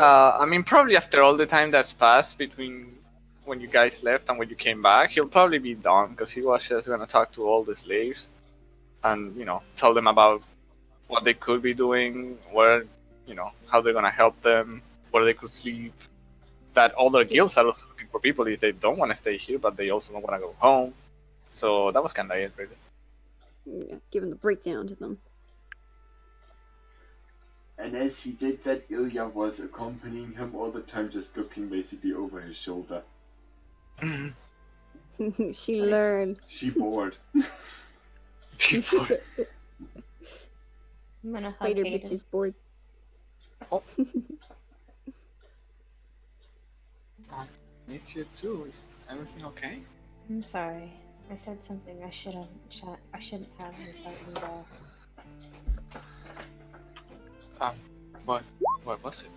D: I mean, probably after all the time that's passed between when you guys left and when you came back, he'll probably be done because he was just gonna talk to all the slaves and, you know, tell them about what they could be doing, where, you know, how they're gonna help them, where they could sleep. That other guilds are also looking for people if they don't want to stay here, but they also don't want to go home. So that was kind of it, really.
C: Yeah, giving the breakdown to them.
A: And as he did that, Ilya was accompanying him all the time, just looking basically over his shoulder.
C: She learned.
A: She bored.
G: I'm gonna hug
C: Spider
G: Hayden.
C: bitch is bored.
D: Miss you too. Is everything okay?
G: I'm sorry. I said something I shouldn't have without you there.
D: What was it?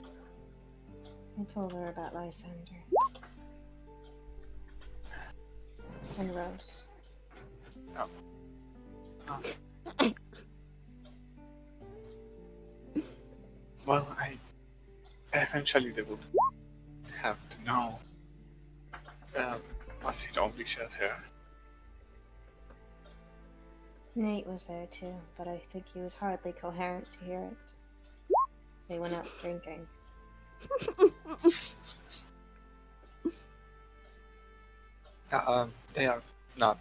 G: I told her about Lysander. And Rose.
D: Well, eventually they would have to know. Was it only just her?
G: Nate was there too, but I think he was hardly coherent to hear it. They went out drinking.
D: They are not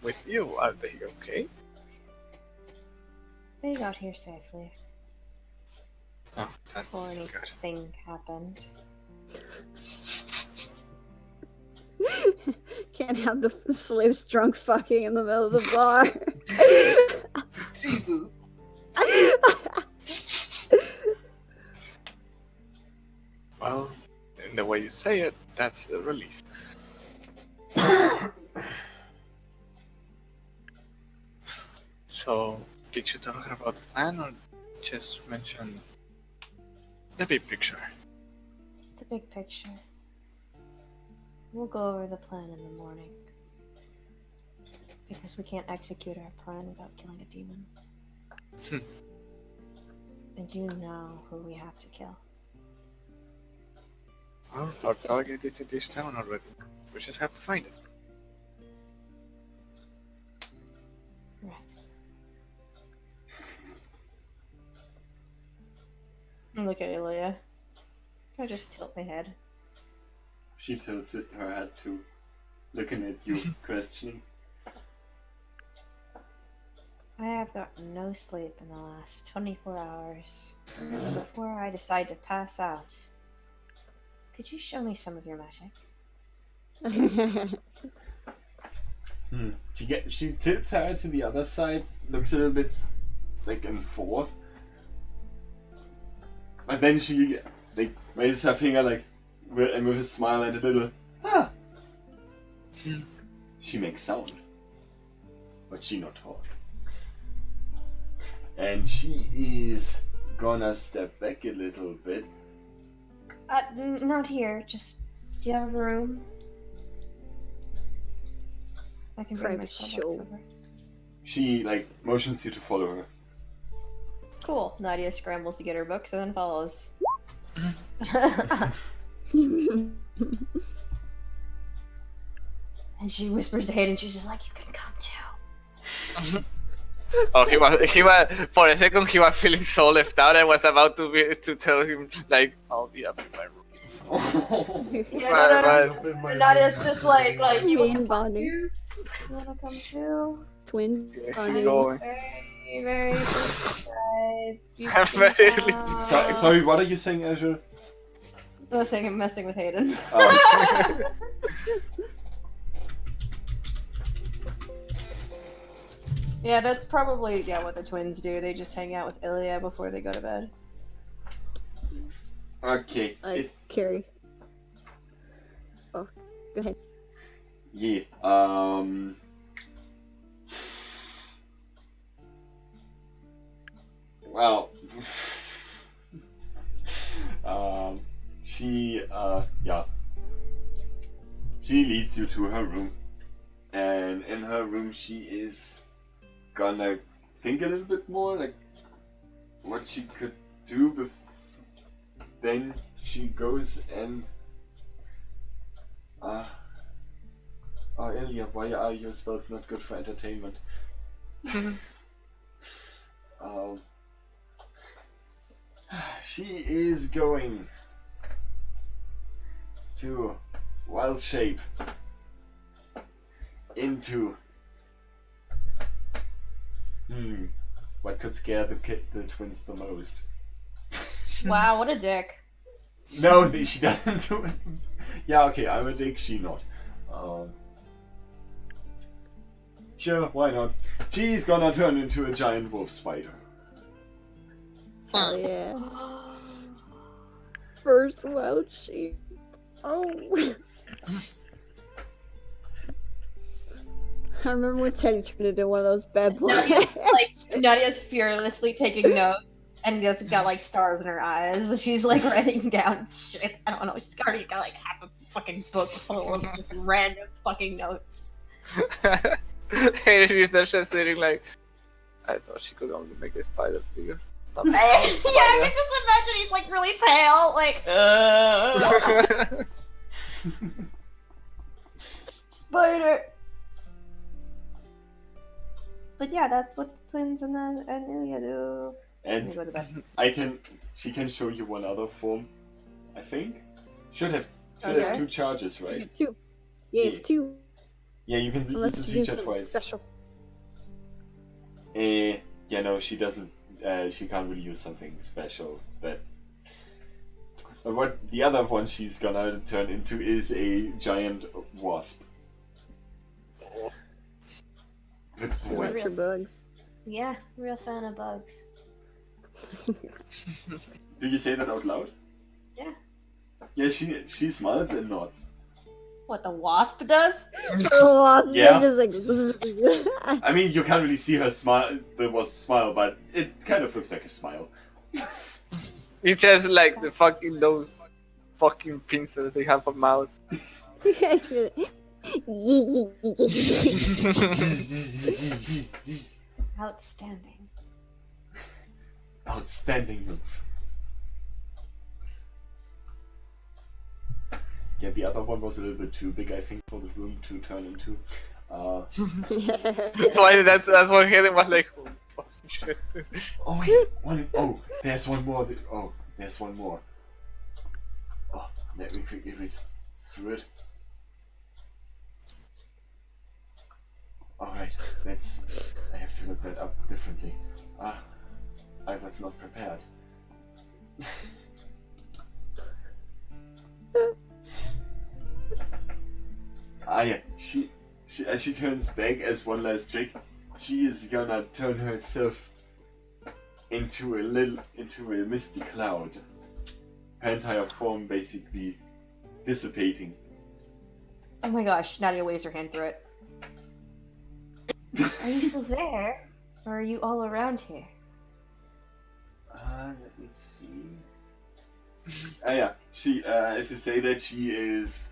D: with you, are they okay?
G: They got here safely
D: Oh, that's
G: before
D: good.
G: anything happened.
C: Can't have the slaves drunk fucking in the middle of the bar.
F: Jesus.
D: Well, in the way you say it, that's a relief. So, did you tell her about the plan or just mention the big picture?
G: The big picture. We'll go over the plan in the morning. Because we can't execute our plan without killing a demon. And you know who we have to kill.
D: Well, our target is in this town already. We just have to find it.
G: Right. Look at Ilya. I just tilt my head.
A: She tilts her head too, looking at you, questioning.
G: I have gotten no sleep in the last 24 hours. And before I decide to pass out, could you show me some of your magic?
A: She tilts her to the other side, looks a little bit like in thought, but then she like raises her finger like and with a smile and a little She makes sound, but she not talk. And she is gonna step back a little bit.
G: Not here. Just, do you have a room? I can bring my
C: Private
G: Starbucks
C: show.
G: over.
A: She like motions you to follow her.
G: Cool. Nadia scrambles to get her books and then follows. And she whispers to Hayden, she's just like, you can come too.
D: Oh, he was. For a second, he was feeling so left out. I was about to tell him like, "I'll be up in my room."
G: Yeah, no. And Nadia's just like you
C: Twin
G: wanna come
C: bonding.
G: too? You wanna come too?
C: Twin
D: Yeah,
C: bonding.
D: keep going.
G: Very, very subscribed. You
D: I'm
G: can
D: very
G: come.
A: Sorry, what are you saying, Azure?
G: Nothing, I'm messing with Hayden.
A: Oh.
G: Yeah, that's probably what the twins do. They just hang out with Ilya before they go to bed.
A: Okay.
C: Carrie. Oh, go ahead.
A: Yeah. Well. She leads you to her room, and in her room she is gonna think a little bit more, like what she could do. Then she goes and oh, Ilya, why are your spells not good for entertainment? She is going to wild shape into what could scare the twins the most?
G: Wow, what a dick.
A: No, she doesn't do it. Yeah, okay, I'm a dick, she not. Sure, why not? She's gonna turn into a giant wolf spider.
C: Oh yeah. First wild sheep. Oh. I remember when Teddy turned into one of those bad boys.
G: Nadia's fearlessly taking notes and just got like stars in her eyes. She's like writing down shit. I don't know. She's already got like half a fucking book full of just random fucking notes.
D: Hayden is just sitting like, I thought she could only make a spider figure.
G: Yeah, I can just imagine he's like really pale, like spider. But yeah, that's what the twins and Ilya do.
A: And
G: Go to bed.
A: she can show you one other form, I think. Should have
G: Okay.
A: 2 charges, right?
C: 2. Yeah, it's 2.
A: Yeah, you can use
C: Unless
A: this
C: you do
A: feature
C: something
A: twice.
C: special.
A: Yeah, no, she doesn't. She can't really use something special. But what the other one she's gonna turn into is a giant wasp. With
C: She likes her bugs.
G: Yeah, real fan of bugs.
A: Do you say that out loud?
G: Yeah.
A: Yeah, she smiles and nods.
G: What the wasp does?
C: Oh,
A: Yeah.
C: just like.
A: I mean, you can't really see her smile. There was smile, but it kind of looks like a smile.
D: It's just like the fucking those fucking pincers they have for mouth.
G: Outstanding.
A: Outstanding move. Yeah, the other one was a little bit too big, I think, for the room to turn into.
D: Why that's what Hayden was like. Oh, fucking shit.
A: Oh wait, there's one more. There's one more. Oh, let me quickly read through it. Alright, I have to look that up differently. I was not prepared. Yeah, she as she turns back as one last trick, she is gonna turn herself into a misty cloud. Her entire form basically dissipating.
G: Oh my gosh, Nadia waves her hand through it. Are you still there? Or are you all around here?
A: Let me see. Yeah, she, as you say that, she is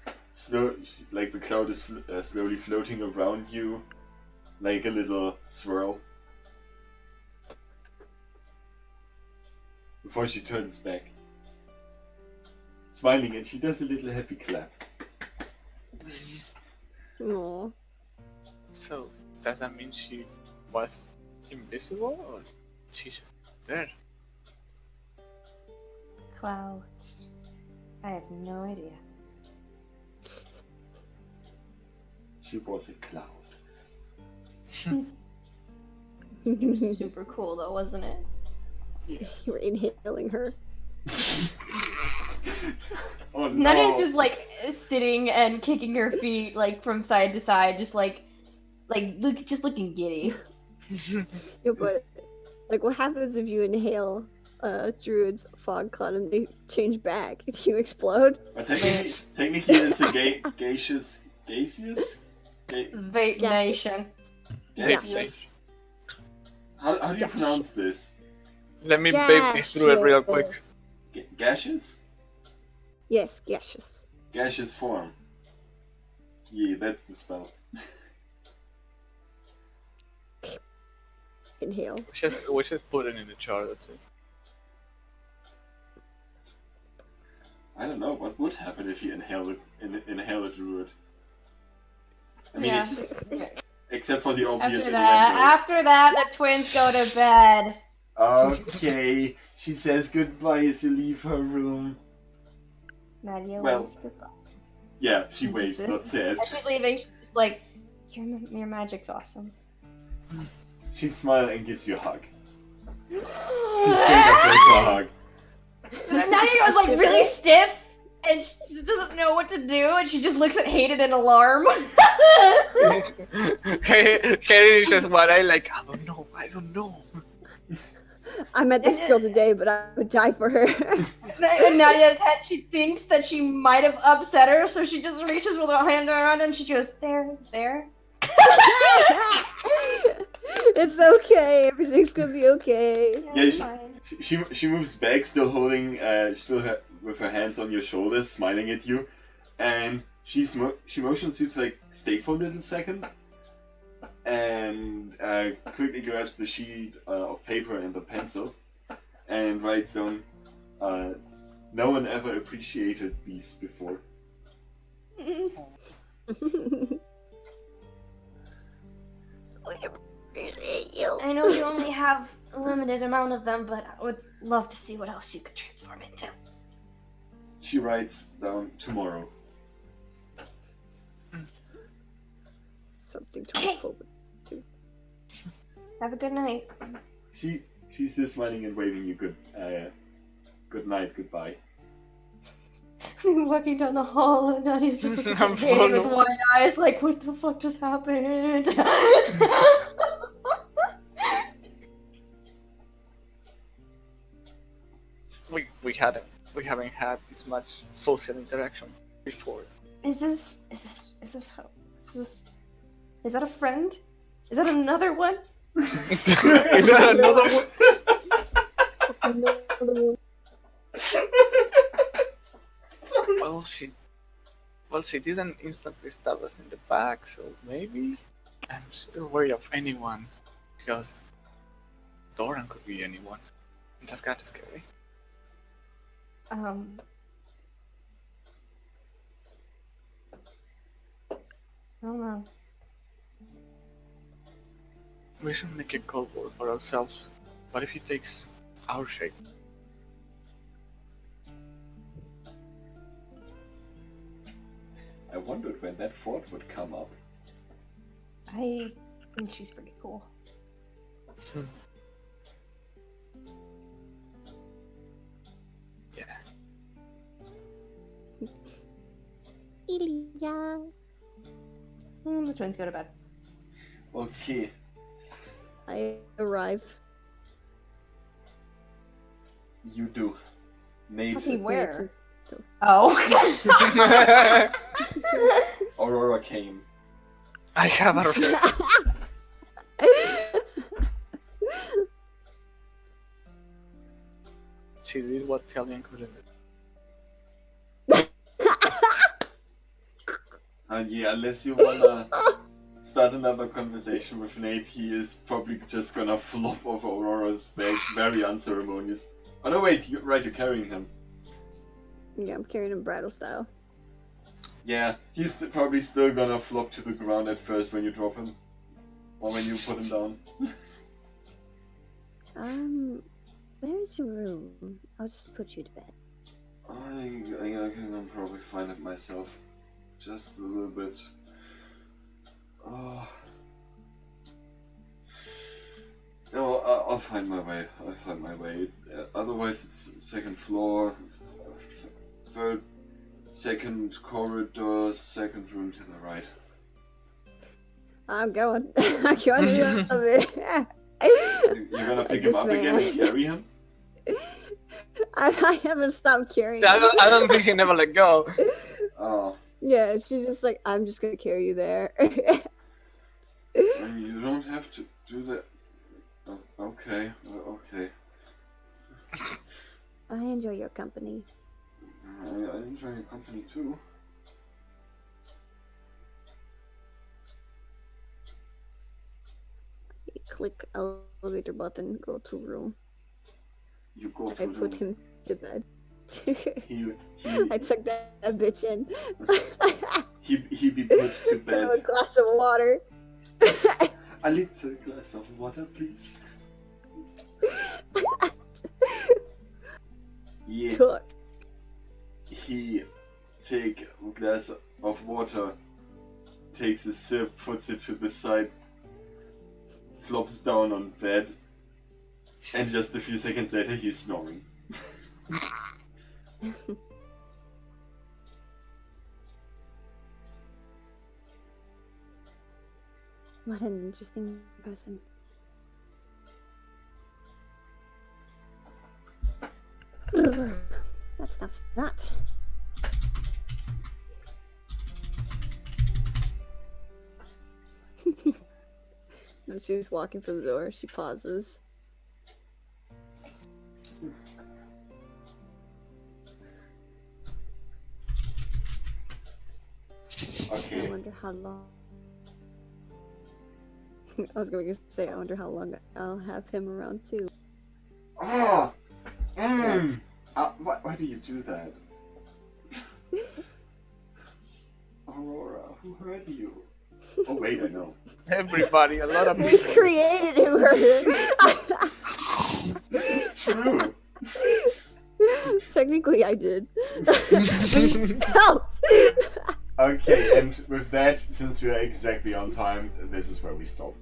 A: like the cloud is slowly floating around you, like a little swirl. Before she turns back. Smiling, and she does a little happy clap.
C: Aw.
D: So, does that mean she was invisible, or she's just there?
G: Clouds. I have no idea.
A: She was a cloud.
G: It was super cool though, wasn't it?
C: You were inhaling her.
A: Oh no!
G: Nadia's just like sitting and kicking her feet like from side to side, just just looking giddy.
C: Yeah, but like, what happens if you inhale druid's fog cloud and they change back? Do you explode?
A: But technically, it's a gaseous.
G: Vape Nation.
A: Gaseous. How do you pronounce this?
D: Let me babe this through it real quick.
A: Gaseous?
C: Yes, gaseous.
A: Gaseous form. Yeah, that's the spell.
C: Inhale.
D: We just put it in the jar, that's it.
A: I don't know what would happen if you inhale a druid. I mean,
G: Yeah.
A: except for the obvious.
G: After that, the twins go to bed.
A: Okay, she says goodbye as you leave her room.
G: Nadia
A: Well-
G: waves goodbye.
A: Yeah, she
G: She
A: waves,
G: just-
A: not says.
G: As she's leaving, she's like, your magic's awesome.
A: She smiles and gives you a hug. She straight up gives you a hug.
G: Nadia was like really stiff, and she just doesn't know what to do, and she just looks at Hayden in alarm.
D: Hayden is just what I like. I don't know.
C: I met this girl today, but I would die for her.
G: In Nadia's head, she thinks that she might have upset her, so she just reaches with her hand around and she goes, there.
C: It's okay. Everything's gonna be okay.
A: Yeah,
G: it's fine.
A: She moves back, still holding, with her hands on your shoulders, smiling at you, and she motions you to like stay for a little second, and quickly grabs the sheet of paper and the pencil, and writes down, "No one ever appreciated these before."
G: I know you only have a limited amount of them, but I would love to see what else you could transform into.
A: She writes down tomorrow.
C: Something to look forward to.
G: Have a good night.
A: She's still smiling and waving you good night, goodbye.
G: Walking down the hall, and Nadia's just looking
D: I'm
G: at Hayden with
D: full.
G: wide eyes, like, what the fuck just happened?
D: We haven't had this much social interaction before.
G: Is that a friend? Is that another one?
D: Is that another one?
C: Another one.
D: Well, she didn't instantly stab us in the back, so maybe I'm still wary of anyone, because Doran could be anyone. That's kind of scary.
G: I don't know.
D: We should make a cold war for ourselves. What if he takes our shape?
A: I wondered when that thought would come up.
G: I think she's pretty cool.
D: Yeah.
C: Ilya.
G: The twins go to bed.
A: Okay.
C: I arrive.
A: You do. Maybe
G: Fucking where?
C: So-
G: Oh.
A: Aurora came.
D: I have a She did what Talion couldn't do.
A: And yeah, unless you wanna start another conversation with Nate, he is probably just gonna flop over Aurora's back, very unceremonious. Oh no, wait, you're right, you're carrying him.
C: Yeah, I'm carrying him bridal style.
A: Yeah, he's probably still gonna flop to the ground at first when you drop him. Or when you put him down.
C: Where's your room? I'll just put you to bed.
A: I can probably find it myself. Just a little bit. Oh. No, I'll find my way. I'll find my way. Otherwise, it's second floor, third, second corridor, second room to the right.
C: I'm going. I'm going to the elevator.
A: You're gonna pick him up again and carry him?
C: I haven't stopped carrying him.
D: I don't think he never let go.
A: Oh.
C: Yeah, she's just like, I'm just gonna carry you there.
A: You don't have to do that. Okay, okay.
C: I enjoy your company.
A: I enjoy your company too.
C: You click elevator button, go to room.
A: You go to
C: I
A: the
C: put
A: room.
C: him to bed.
A: He
C: I took that bitch in.
A: he be put to
C: Give him a
A: bed.
C: glass of water.
A: A little glass of water, please. Yeah.
C: Took.
A: He take a glass of water, takes a sip, puts it to the side, flops down on bed, and just a few seconds later he's snoring.
C: What an interesting person. That's enough of that. When she's walking for the door, she pauses. I
A: Okay.
C: wonder how long. I was going to say, I wonder how long I'll have him around too.
A: Ah! Why do you do that? Aurora, who hurt you? Oh wait, I know.
D: Everybody, a lot of
C: We
D: people.
C: created him
A: True.
C: Technically, I did. We helped.
A: Okay, and with that, since we are exactly on time, this is where we stop.